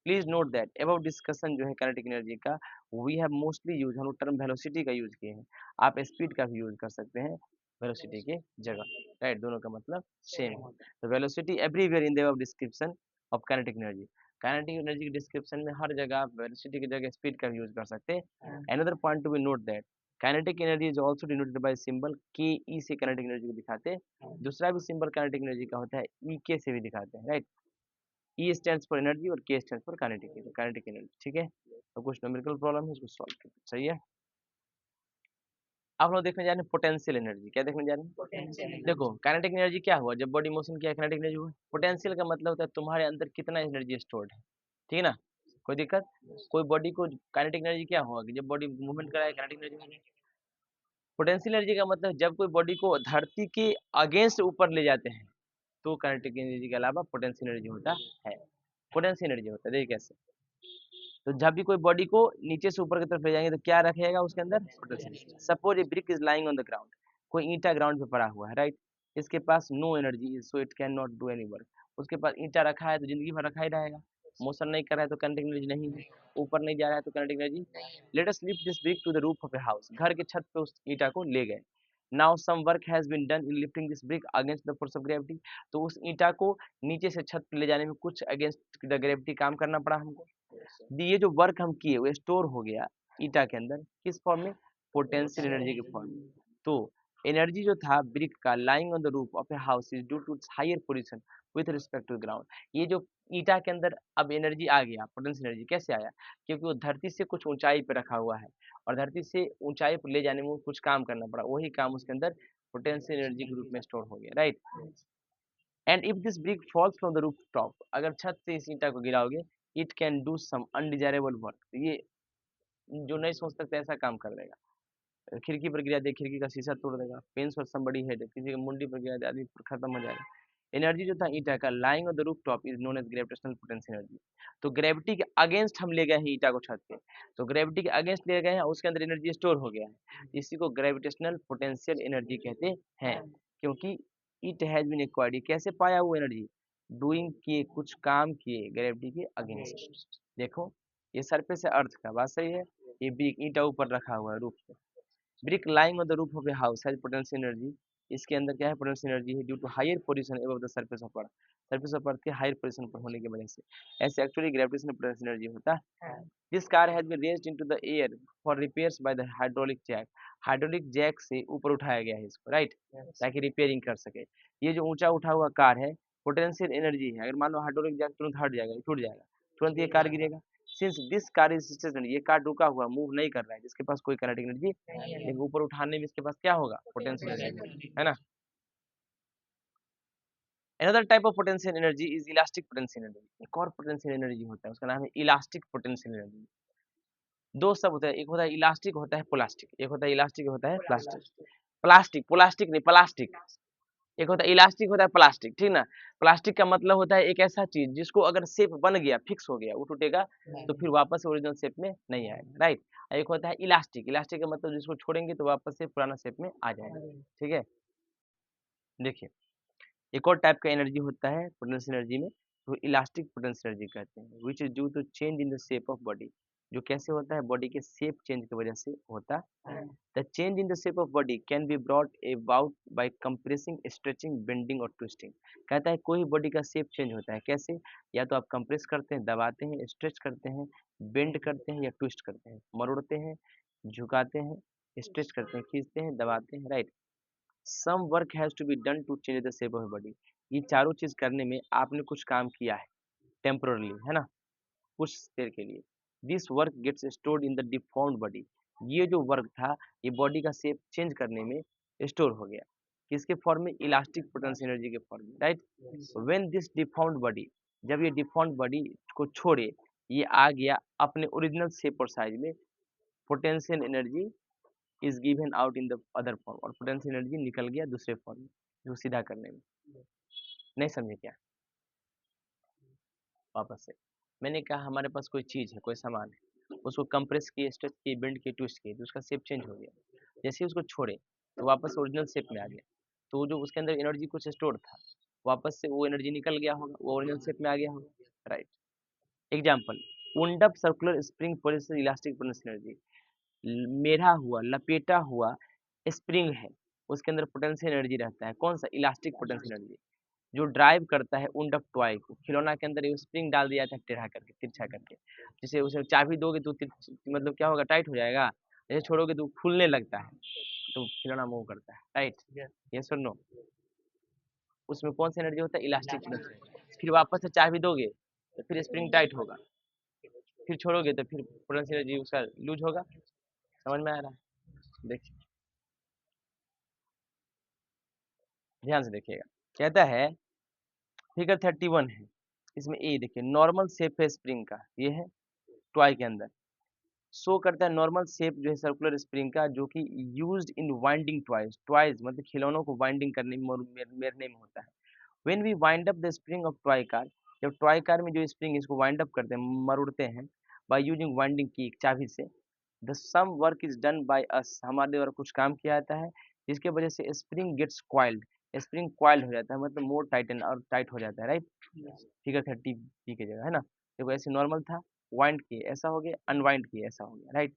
Please note that about discussion जो है काइनेटिक एनर्जी का वी हैव मोस्टली यूज, हम लोग टर्म वेलोसिटी का यूज किए हैं, आप स्पीड का भी यूज कर सकते हैं वेलोसिटी के जगह, राइट, दोनों का मतलब सेम है। तो velocity everywhere in the above description of kinetic energy, kinetic energy के डिस्क्रिप्शन में हर जगह आप वेलोसिटी की जगह स्पीड का भी यूज कर सकते हैं। Another point to be note that kinetic energy is also denoted by symbol K E से काइनेटिक एनर्जी को दिखाते हैं, दूसरा भी सिंबल काइनेटिक एनर्जी का होता है ई के से भी दिखाते हैं, right. E stands for energy और के स्टैंड्स फॉर काइनेटिक एनर्जी, ठीक है। तो कुछ न्यूमेरिकल प्रॉब्लम है उसको सॉल्व कीजिए, सही है। आप लोग देखने जा रहे हैं पोटेंशियल एनर्जी, क्या देखने जा रहे हैं, पोटेंशियल। देखो काइनेटिक एनर्जी क्या हुआ, जब बॉडी मोशन किया काइनेटिक एनर्जी हुआ, पोटेंशियल का मतलब होता है तुम्हारे अंदर कितना एनर्जी स्टोर्ड है, ठीक है ना। कोई दिक्कत, कोई बॉडी को काइनेटिक एनर्जी क्या हुआ कि जब बॉडी मूवमेंट कराए काइनेटिक एनर्जी। पोटेंशियल एनर्जी का मतलब जब कोई बॉडी को धरती के अगेंस्ट ऊपर ले जाते हैं तो काइनेटिक एनर्जी के अलावा पोटेंशियल एनर्जी होता है, पोटेंशियल एनर्जी होता है, देखिए कैसे। तो जब भी कोई बॉडी को नीचे से ऊपर की तरफ ले जाएंगे तो क्या रखेगा उसके अंदर, potential. Suppose a brick is lying on the ground, कोई ईंटा ग्राउंड पे पड़ा हुआ है, राइट। इसके पास no energy so it can not do any work, उसके पास ईंटा रखा है तो जिंदगी भर रखा ही रहेगा, मोशन नहीं कर रहा है तो काइनेटिक एनर्जी नहीं है, ऊपर नहीं जा रहा है तो kinetic energy. Let us lift this brick to the roof of a house, घर के छत पे उस ईंटा को ले गए। Now some work has been done in lifting this brick against the force of gravity, तो उस ईंटा को नीचे से छत पे ले जाने में कुछ अगेंस्ट द ग्रेविटी काम करना पड़ा हमको। ये जो वर्क हम किए वो स्टोर हो गया ईटा के अंदर, किस फॉर्म में, पोटेंशियल एनर्जी के फॉर्म में। तो एनर्जी जो था ब्रिक का lying on the roof of a house is due to its higher position with respect to ground. ये जो ईटा के अंदर अब एनर्जी आ गया, पोटेंशियल एनर्जी कैसे आया? क्योंकि वो धरती से कुछ ऊंचाई पे रखा हुआ है और धरती से ऊंचाई पर ले जाने में कुछ काम करना पड़ा, वही काम उसके अंदर पोटेंशियल एनर्जी के रूप में स्टोर हो गया, right. And if this brick falls from the roof top, अगर छत से इस ईटा को गिराओगे, it can do some undesirable work, ये जो नहीं सोच सकते ऐसा काम कर देगा। खिड़की पर गिरा दे, खिड़की का शीशा तोड़ देगा। पेन्स फॉर समबडी हेड, किसी की मुंडी पर गिरा दे, आदमी खत्म हो जाएगा। एनर्जी जो था ईटा का lying on the roof top is known as gravitational potential energy. तो ग्रेविटी के अगेंस्ट हम ले गए हैं ईटा को छत पे, तो ग्रेविटी के अगेंस्ट ले गए हैं, उसके अंदर एनर्जी स्टोर हो गया है, इसी को ग्रेविटेशनल पोटेंशियल एनर्जी कहते हैं। क्योंकि इट हैज बीन एक्वायर्ड, कैसे पाया वो एनर्जी? डूइंग किए, कुछ काम किए ग्रेविटी के अगेंस्ट। देखो ये सरफेस है अर्थ का, बात सही है। ये भी ईटा ऊपर रखा हुआ है रूफ पे। Brick lying on the roof of a house has potential energy, इसके अंदर क्या है? पोटेंशियल एनर्जी है due to higher position above the surface of earth, surface of earth के हायर पोजीशन पर होने की वजह से। ऐसे एक्चुअली ग्रेविटेशनल पोटेंशियल एनर्जी होता है। This car has been raised into the air for repairs by the hydraulic jack, hydraulic jack से ऊपर उठाया गया है इसको, राइट, ताकि रिपेयरिंग कर सके। ये जो ऊंचा उठा हुआ कार है, पोटेंशियल एनर्जी है, अगर मान लो हाइड्रोलिक जैक तुरंत हट जाएगा, टूट जाएगा, तुरंत ये कार गिरेगा। Since this car is stationary, ये कार रुका हुआ, मूव नहीं कर रहा है, जिसके पास कोई काइनेटिक एनर्जी, लेकिन ऊपर उठाने में इसके पास क्या होगा? पोटेंशियल एनर्जी, है ना। Another type of potential energy is elastic potential energy. एक और पोटेंशियल एनर्जी होता है, उसका नाम है इलास्टिक पोटेंशियल एनर्जी। दो सब होता है, एक होता है इलास्टिक, होता है प्लास्टिक। एक होता है इलास्टिक, होता है प्लास्टिक। प्लास्टिक, प्लास्टिक नहीं, प्लास्टिक। एक होता है इलास्टिक, होता है प्लास्टिक, ठीक ना। प्लास्टिक का मतलब होता है एक ऐसा चीज जिसको अगर शेप बन गया, फिक्स हो गया, वो टूटेगा तो फिर वापस ओरिजिनल शेप में नहीं आएगा, राइट। एक होता है इलास्टिक, इलास्टिक का मतलब जिसको छोड़ेंगे तो वापस से पुराना शेप में आ जाएगा, ठीक है। देखिए एक और टाइप का एनर्जी होता है पोटेंशियल एनर्जी में, तो इलास्टिक पोटेंशियल एनर्जी कहते हैं, which is due to change in the shape of body, जो कैसे होता है? बॉडी के शेप चेंज की वजह से होता है। The change in the shape of body can be brought about by compressing, stretching, bending और ट्विस्टिंग। कहता है कोई बॉडी का शेप चेंज होता है, कैसे? या तो आप कंप्रेस करते हैं, दबाते हैं, स्ट्रेच करते हैं, बेंड करते हैं या ट्विस्ट करते हैं, मरोड़ते हैं, झुकाते हैं, स्ट्रेच करते हैं, खींचते हैं, दबाते हैं, right. Some work has to be done to change the shape of body, ये चारों चीज करने में आपने कुछ काम किया है टेम्पोरली, है ना, कुछ देर के लिए। This work gets stored in the deformed body, ये जो वर्क था ये बॉडी का शेप चेंज करने में स्टोर हो गया, किसके फॉर्म में? इलास्टिक पोटेंशियल एनर्जी के फॉर्म में, right. When this deformed body, जब ये डिफॉर्म्ड बॉडी को छोड़े, ये आ गया अपने ओरिजिनल शेप और साइज में, potential energy is given out in the other form, और पोटेंशियल एनर्जी निकल गया दूसरे फॉर्म में, जो सीधा करने में। नहीं समझे क्या? वापस से मैंने कहा हमारे पास कोई चीज है, कोई सामान है, उसको कंप्रेस किए, स्ट्रेच किए, बेंड किए, ट्विस्ट किए, तो उसका शेप चेंज हो गया। जैसे ही उसको छोड़े तो वापस ओरिजिनल शेप में आ गया, तो जो उसके अंदर एनर्जी कुछ स्टोर था, वापस से वो एनर्जी निकल गया होगा, वो ओरिजिनल शेप में आ गया होगा, right. Example, wound up circular spring possesses elastic potential energy, मेढ़ा हुआ, लपेटा हुआ स्प्रिंग है, उसके अंदर पोटेंशियल एनर्जी रहता है, कौन सा? इलास्टिक पोटेंशियल एनर्जी, जो ड्राइव करता है उंड ऑफ टॉय को, खिलौना के अंदर ये स्प्रिंग डाल दिया था टेढ़ा करके, तिरछा करके, जैसे उसे चाबी दोगे तो मतलब क्या होगा? टाइट हो जाएगा, जैसे छोड़ोगे तो खुलने लगता है, तो खिलौना मूव करता है, राइट। यस और नो? उसमें कौन सा एनर्जी होता है? Elastic potential. फिर वापस से चाबी दोगे तो फिर स्प्रिंग टाइट होगा, फिर छोड़ोगे तो फिर पोटेंशियल एनर्जी उसका लूज होगा। समझ में आ रहा है? देखिए ध्यान से देखिएगा, कहता है फिगर 31 है, इसमें ए देखिए, नॉर्मल शेप है स्प्रिंग का, ये है टॉय के अंदर, शो करता है नॉर्मल शेप जो है सर्कुलर स्प्रिंग का, जो कि used in winding toys, toys मतलब खिलौनों को वाइंडिंग करने में और मेरने में होता है। When we wind up the spring of toy car, जब टॉय कार में जो स्प्रिंग इसको वाइंड अप करते हैं, मरोड़ते हैं, बाय यूजिंग वाइंडिंग की चाबी से, the some work is done by us, हमारे द्वारा कुछ काम किया जाता है, जिसके वजह से spring gets coiled, spring coiled हो जाता है, मतलब मोर टाइटन और टाइट हो जाता है, राइट। फिगर 30 बी की जगह, है ना। देखो ऐसे नॉर्मल था, वाइंड किए ऐसा हो गया, अनवाइंड किए ऐसा हो गया, right.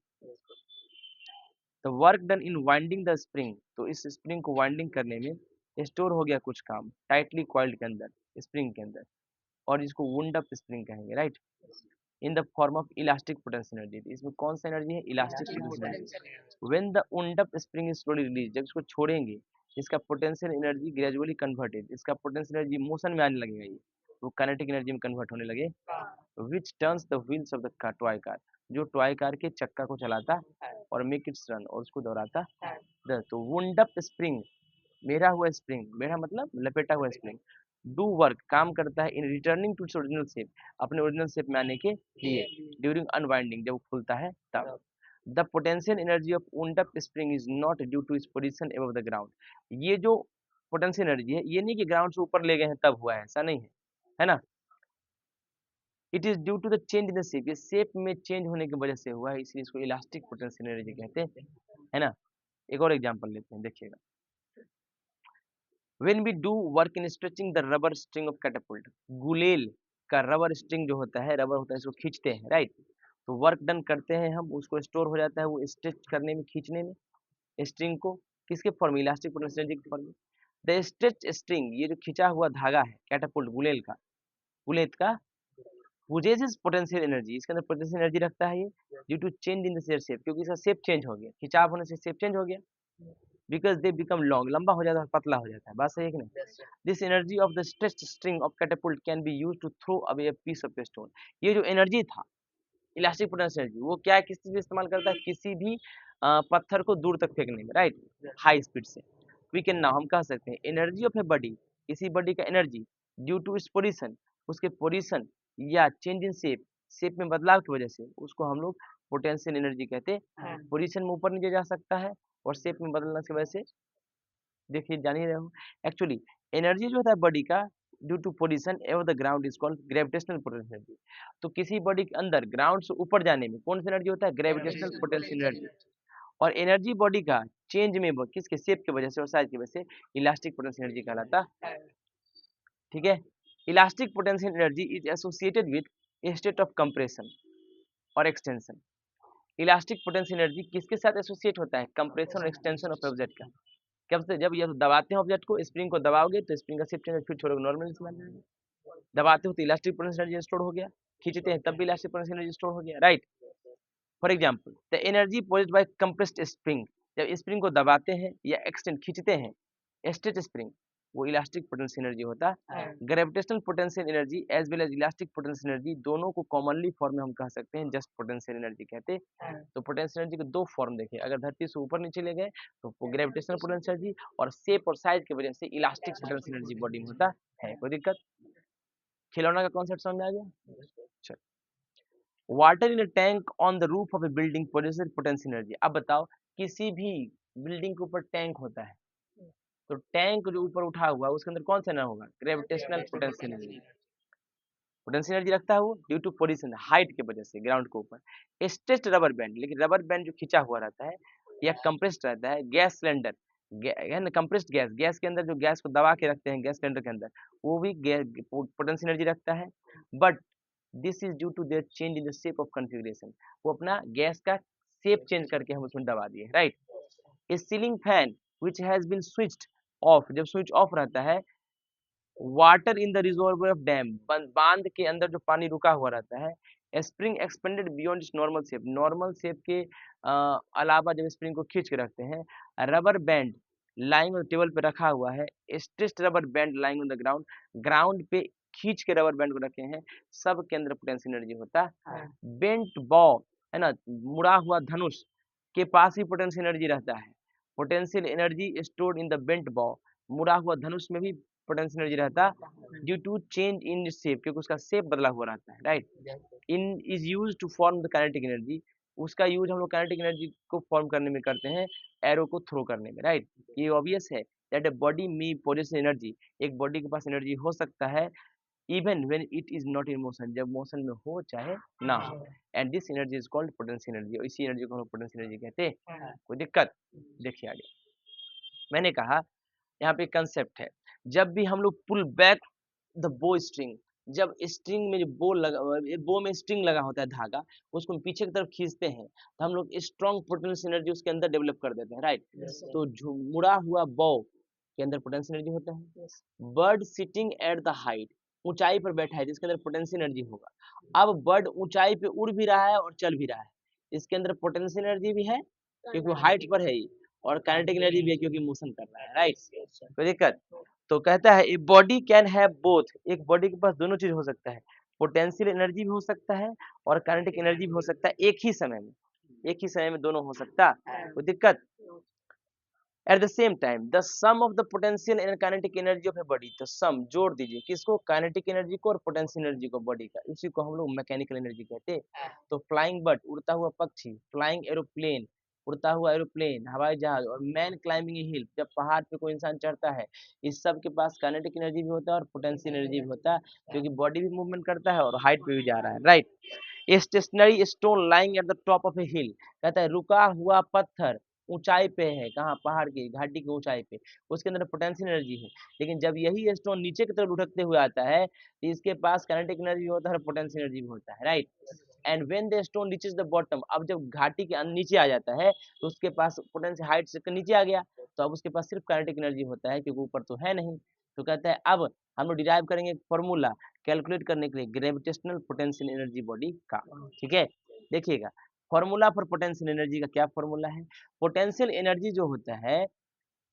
The work done in winding the spring, तो इस स्प्रिंग को वाइंडिंग करने में स्टोर हो गया कुछ काम टाइटली क्वाइल्ड के अंदर, स्प्रिंग के अंदर, और इसको वुंड अप स्प्रिंग कहेंगे, right. In the form of elastic potential energy. इसमें कौन सा एनर्जी है? Elastic potential energy. When the wound up spring is slowly release, जब इसको छोड़ेंगे इसका पोटेंशियल एनर्जी ग्रेजुअली कन्वर्टेड, इसका पोटेंशियल एनर्जी मोशन में आने लगेगा, ये वो काइनेटिक एनर्जी में कन्वर्ट होने लगे, which turns the wheels of the toy car, जो टॉय कार के चक्का को चलाता और मेक इट्स रन, और उसको दौड़ाता। तो वुंड अप स्प्रिंग, मेरा हुआ स्प्रिंग, मेरा मतलब लपेटा हुआ स्प्रिंग, डू वर्क, काम करता है, in returning to its original shape, अपने ओरिजिनल शेप में आने के लिए, ड्यूरिंग अनवाइंडिंग, जब वो खुलता है तब। The potential energy of wound up spring is not due to its position above the ground, ये जो पोटेंशियल एनर्जी है ये नहीं कि ग्राउंड से ऊपर ले गए हैं तब हुआ है, ऐसा नहीं है, है ना। It is due to the change in the shape, ये शेप में चेंज होने की वजह से हुआ है, इसलिए इसको इलास्टिक पोटेंशियल एनर्जी कहते हैं, है ना। एक और एग्जांपल लेते हैं, देखिएगा। When we do work in stretching the rubber string of catapult, गुलेल का रबर स्ट्रिंग जो होता है, रबर होता है, इसको खींचते हैं, राइट। तो वर्क डन करते हैं हम, उसको स्टोर हो जाता है वो स्ट्रेच करने में, खींचने में, स्ट्रिंग को किसके फॉर्म में? इलास्टिक पोटेंशियल एनर्जी के फॉर्म में। द स्ट्रेच स्ट्रिंग, ये जो खींचा हुआ धागा है कैटापुल्ट, गुलेल का, गुलेत का, possesses पोटेंशियल एनर्जी, इसके अंदर पोटेंशियल एनर्जी रखता है ये, due to change in the shape, क्योंकि इसका शेप चेंज हो गया, खिंचाव होने से शेप चेंज हो गया, बिकॉज दे बिकम लॉन्ग, लंबा हो जाता है, पतला हो जाता है, बात सही है कि नहीं। This energy of the stretched string of catapult can be used to throw away a piece of stone, ये जो एनर्जी था इलास्टिक पोटेंशियल एनर्जी, वो क्या है, किस चीज में इस्तेमाल करता है? किसी भी पत्थर को दूर तक फेंकने में, राइट, हाई स्पीड से। वी कैन नाउ, हम कह सकते हैं, एनर्जी ऑफ ए बॉडी, किसी बॉडी का energy due to its position, उसके पोजीशन या चेंज इन शेप, शेप में बदलाव की वजह से, उसको हम लोग पोटेंशियल एनर्जी कहते हैं। पोजीशन में ऊपर नीचे जा सकता है और शेप में बदलने की वजह से, देखिए जान ही रहे हो। एक्चुअली एनर्जी जो होता है बॉडी का due to position ever the ground is called gravitational potential energy. तो किसी बॉडी के अंदर ग्राउंड से ऊपर जाने में कौन सी एनर्जी होता है? Gravitational potential energy. और एनर्जी बॉडी का चेंज में किसके? शेप की वजह से और साइज की वजह से इलास्टिक पोटेंशियल एनर्जी कहलाता है, ठीक है। Elastic potential energy is associated with state of compression और एक्सटेंशन। इलास्टिक पोटेंशियल एनर्जी किसके साथ एसोसिएट होता है? कंप्रेशन और एक्सटेंशन ऑफ ऑब्जेक्ट का। कब से? जब ये दबाते हैं ऑब्जेक्ट को, स्प्रिंग को दबाओगे तो स्प्रिंग का शेप चेंज, फिर छोड़ोगे नॉर्मल बन जाएगा। दबाते हो तो इलास्टिक पोटेंशियल एनर्जी स्टोर हो गया, खींचते हैं तब भी इलास्टिक पोटेंशियल एनर्जी स्टोर हो गया, right. For example the energy possessed by compressed spring, जब स्प्रिंग को दबाते हैं या एक्सटेंड खींचते हैं, स्ट्रेच स्प्रिंग, वो इलास्टिक पोटेंशियल एनर्जी होता है। Gravitational potential energy as well as elastic potential energy, दोनों को कॉमनली फॉर्म में हम कह सकते हैं जस्ट पोटेंशियल एनर्जी कहते हैं। तो पोटेंशियल एनर्जी के दो फॉर्म देखे, अगर धरती से ऊपर नीचे ले गए तो ग्रेविटेशनल पोटेंशियल एनर्जी, और शेप और साइज की वजह से इलास्टिक पोटेंशियल एनर्जी बॉडी में होता है। कोई दिक्कत? खिलौना का कॉन्सेप्ट समझ में आ गया? चल, water in a tank on the roof of A building produces potential energy. अब बताओ, किसी भी बिल्डिंग के ऊपर टैंक होता है, तो टैंक जो ऊपर उठा हुआ है उसके अंदर कौन सा ना होगा? Gravitational potential energy. Potential energy रखता है वो ड्यू टू पोजीशन, हाइट की वजह से ग्राउंड के ऊपर। स्ट्रेच्ड रबर बैंड, लेकिन रबर बैंड जो खिंचा हुआ रहता है या कंप्रेस्ड रहता है, gas cylinder, compressed gas, gas के अंदर जो गैस को दबा के रखते हैं गैस सिलेंडर के अंदर, वो भी पोटेंशियल एनर्जी रखता है। But this is due to their change in the shape of configuration, वो अपना गैस का शेप चेंज करके हम उसमें दबा दिए, right. A ceiling fan which has been switched off, जब स्विच ऑफ रहता है, water in the reservoir of dam, बांध के अंदर जो पानी रुका हुआ रहता है, spring expanded beyond its normal shape के अलावा जब स्प्रिंग को खींच के रखते हैं, rubber band lying on table पे रखा हुआ है, stretched rubber band lying on the ground, ground पे खींच के रबर बैंड को रखे हैं, सब के अंदर पोटेंशियल एनर्जी होता है। बेंट बॉ, है ना, मुड़ा हुआ धनुष के पास ही पोटेंशियल एनर्जी रहता है। Potential energy stored in the bent बॉ, मुड़ा हुआ धनुष में भी पोटेंशियल एनर्जी रहता है due to change in shape, क्योंकि उसका शेप बदला हुआ रहता है, right. In is used to form the kinetic energy, उसका यूज हम लोग काइनेटिक एनर्जी को फॉर्म करने में करते हैं, एरो को थ्रो करने में, राइट। ये ऑब्वियस है दैट अ बॉडी में पोजेस एनर्जी, एक बॉडी के पास एनर्जी हो सकता है even when it is not in motion, जब मोशन में हो चाहे ना हो, and this energy is called potential energy, और इसी एनर्जी को हम लोग पोटेंशियल एनर्जी कहते हैं। कोई दिक्कत? देखिए आगे मैंने कहा यहाँ पे कंसेप्ट है, जब भी हम लोग पुल बैक द बो स्ट्रिंग, जब स्ट्रिंग में जो बो लगा, बो में स्ट्रिंग लगा होता है धागा, उसको हम पीछे की तरफ खींचते हैं तो हम लोग स्ट्रॉन्ग पोटेंशियल एनर्जी उसके अंदर डेवलप कर देते हैं, राइट। तो मुड़ा हुआ बो के अंदर पोटेंशियल एनर्जी होता है। Bird sitting at the height, ऊंचाई पर बैठा है जिसके अंदर पोटेंशियल एनर्जी होगा। अब बर्ड ऊंचाई पे उड़ भी रहा है और चल भी रहा है, इसके अंदर पोटेंशियल एनर्जी भी है क्योंकि वो हाइट पर है ही, और काइनेटिक एनर्जी भी है क्योंकि मोशन कर रहा है, राइट। कोई दिक्कत? तो कहता है a body can have both, एक बॉडी के पास दोनों चीज हो सकता है, पोटेंशियल एनर्जी भी हो सकता है और काइनेटिक एनर्जी भी हो सकता है एक ही समय में, एक ही समय में दोनों हो सकता है। कोई दिक्कत? At the same time the sum of the potential and kinetic energy of a body, तो सम जोड़ दीजिए किसको, काइनेटिक एनर्जी को और पोटेंशियल एनर्जी को बॉडी का, इसी को हम लोग मैकेनिकल एनर्जी कहते हैं। तो फ्लाइंग बर्ड, उड़ता हुआ पक्षी, फ्लाइंग एरोप्लेन, उड़ता हुआ एरोप्लेन, हवाई जहाज, और मैन क्लाइंबिंग ए हिल, जब पहाड़ पे कोई इंसान चढ़ता है, इस सब के पास काइनेटिक एनर्जी भी होता है और पोटेंशियल एनर्जी भी होता है, क्योंकि बॉडी भी मूवमेंट करता है और हाइट पे भी जा रहा है, right. A stationary stone lying at the top of a hill, कहता है रुका हुआ पत्थर ऊंचाई पे है, कहाँ, पहाड़ की घाटी की ऊंचाई पे, उसके अंदर पोटेंशियल एनर्जी है, लेकिन जब यही स्टोन नीचे की तरफ लुढ़कते हुए आता है तो इसके पास काइनेटिक एनर्जी भी होता है और पोटेंशियल एनर्जी भी होता है, right. And when the stone reaches the bottom, अब जब घाटी के नीचे आ जाता है तो उसके पास पोटेंशियल हाइट से नीचे आ गया, तो अब उसके पास सिर्फ काइनेटिक एनर्जी होता है क्योंकि ऊपर तो है नहीं। तो कहता है अब हम लोग डिराइव करेंगे फॉर्मूला कैलकुलेट करने के लिए ग्रेविटेशनल पोटेंशियल एनर्जी बॉडी का, ठीक है। देखिएगा फॉर्मूला फॉर पोटेंशियल एनर्जी का क्या फॉर्मूला है, पोटेंशियल एनर्जी जो होता है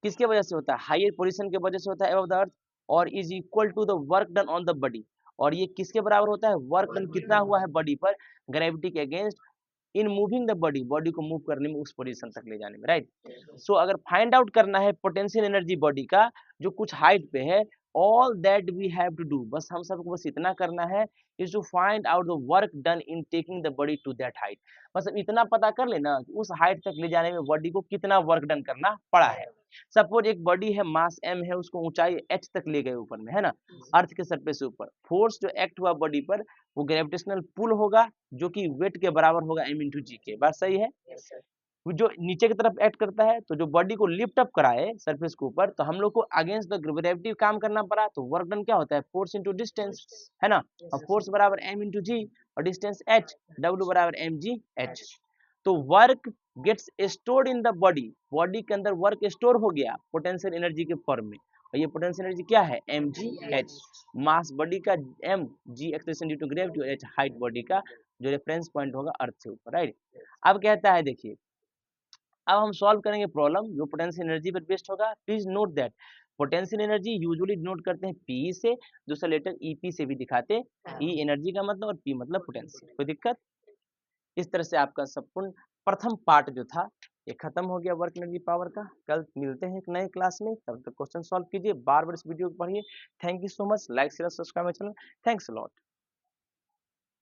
किसके वजह से होता है, हायर पोजीशन के वजह से होता है अबव द अर्थ, और is equal to the work done on the body, और ये किसके बराबर होता है, वर्क डन कितना हुआ है बॉडी पर ग्रेविटी के against in moving the body, body को मूव करने में उस पोजीशन तक ले जाने में, राइट। सो अगर फाइंड आउट करना है पोटेंशियल एनर्जी बॉडी का जो कुछ हाइट पे है, all that we have to do, बस हम सबको बस इतना करना है, is to find out the work done in taking the body to that height, बस अब इतना पता कर लेना कि उस हाइट तक ले जाने में बॉडी को कितना वर्क डन करना पड़ा है। सपोज एक बॉडी है, मास m है, उसको ऊंचाई h तक ले गए ऊपर में, है ना, अर्थ के सरफेस से ऊपर, फोर्स जो एक्ट हुआ बॉडी पर वो ग्रेविटेशनल पुल होगा जो कि वेट के बराबर होगा m इंटू जी के, बात सही है। वो जो नीचे की तरफ एक्ट करता है तो जो बॉडी को लिफ्ट अप कराए सरफेस के ऊपर, तो हम लोग को अगेंस्ट द ग्रेविटी काम करना पड़ा, तो वर्क डन क्या होता है, फोर्स इंटू डिस्टेंस, है ना, और फोर्स बराबर m इंटू जी और डिस्टेंस h, w बराबर mgh। तो work gets stored in the body, body के अंदर वर्क स्टोर हो गया पोटेंशियल एनर्जी के फॉर्म में, और ये पोटेंशियल एनर्जी क्या है, mgh, मास बॉडी का m, g acceleration due to gravity, और h हाइट बॉडी का जो रेफरेंस पॉइंट होगा अर्थ से ऊपर, राइट। अब कहता है देखिए, अब हम सॉल्व करेंगे प्रॉब्लम जो पोटेंशियल एनर्जी पर बेस्ड होगा। Please note that potential energy usually denote करते हैं पी से, दूसरा लेटर ईपी से भी दिखाते हैं, ई एनर्जी का मतलब और पी मतलब पोटेंशियल, कोई दिक्कत? इस तरह से आपका संपूर्ण प्रथम पार्ट जो था ये खत्म हो गया वर्क एनर्जी पावर का। कल मिलते हैं एक नए क्लास में, तब तक क्वेश्चन सॉल्व कीजिए, बार बार इस वीडियो को पढ़िए। Thank you so much, like share subscribe my channel, thanks a lot.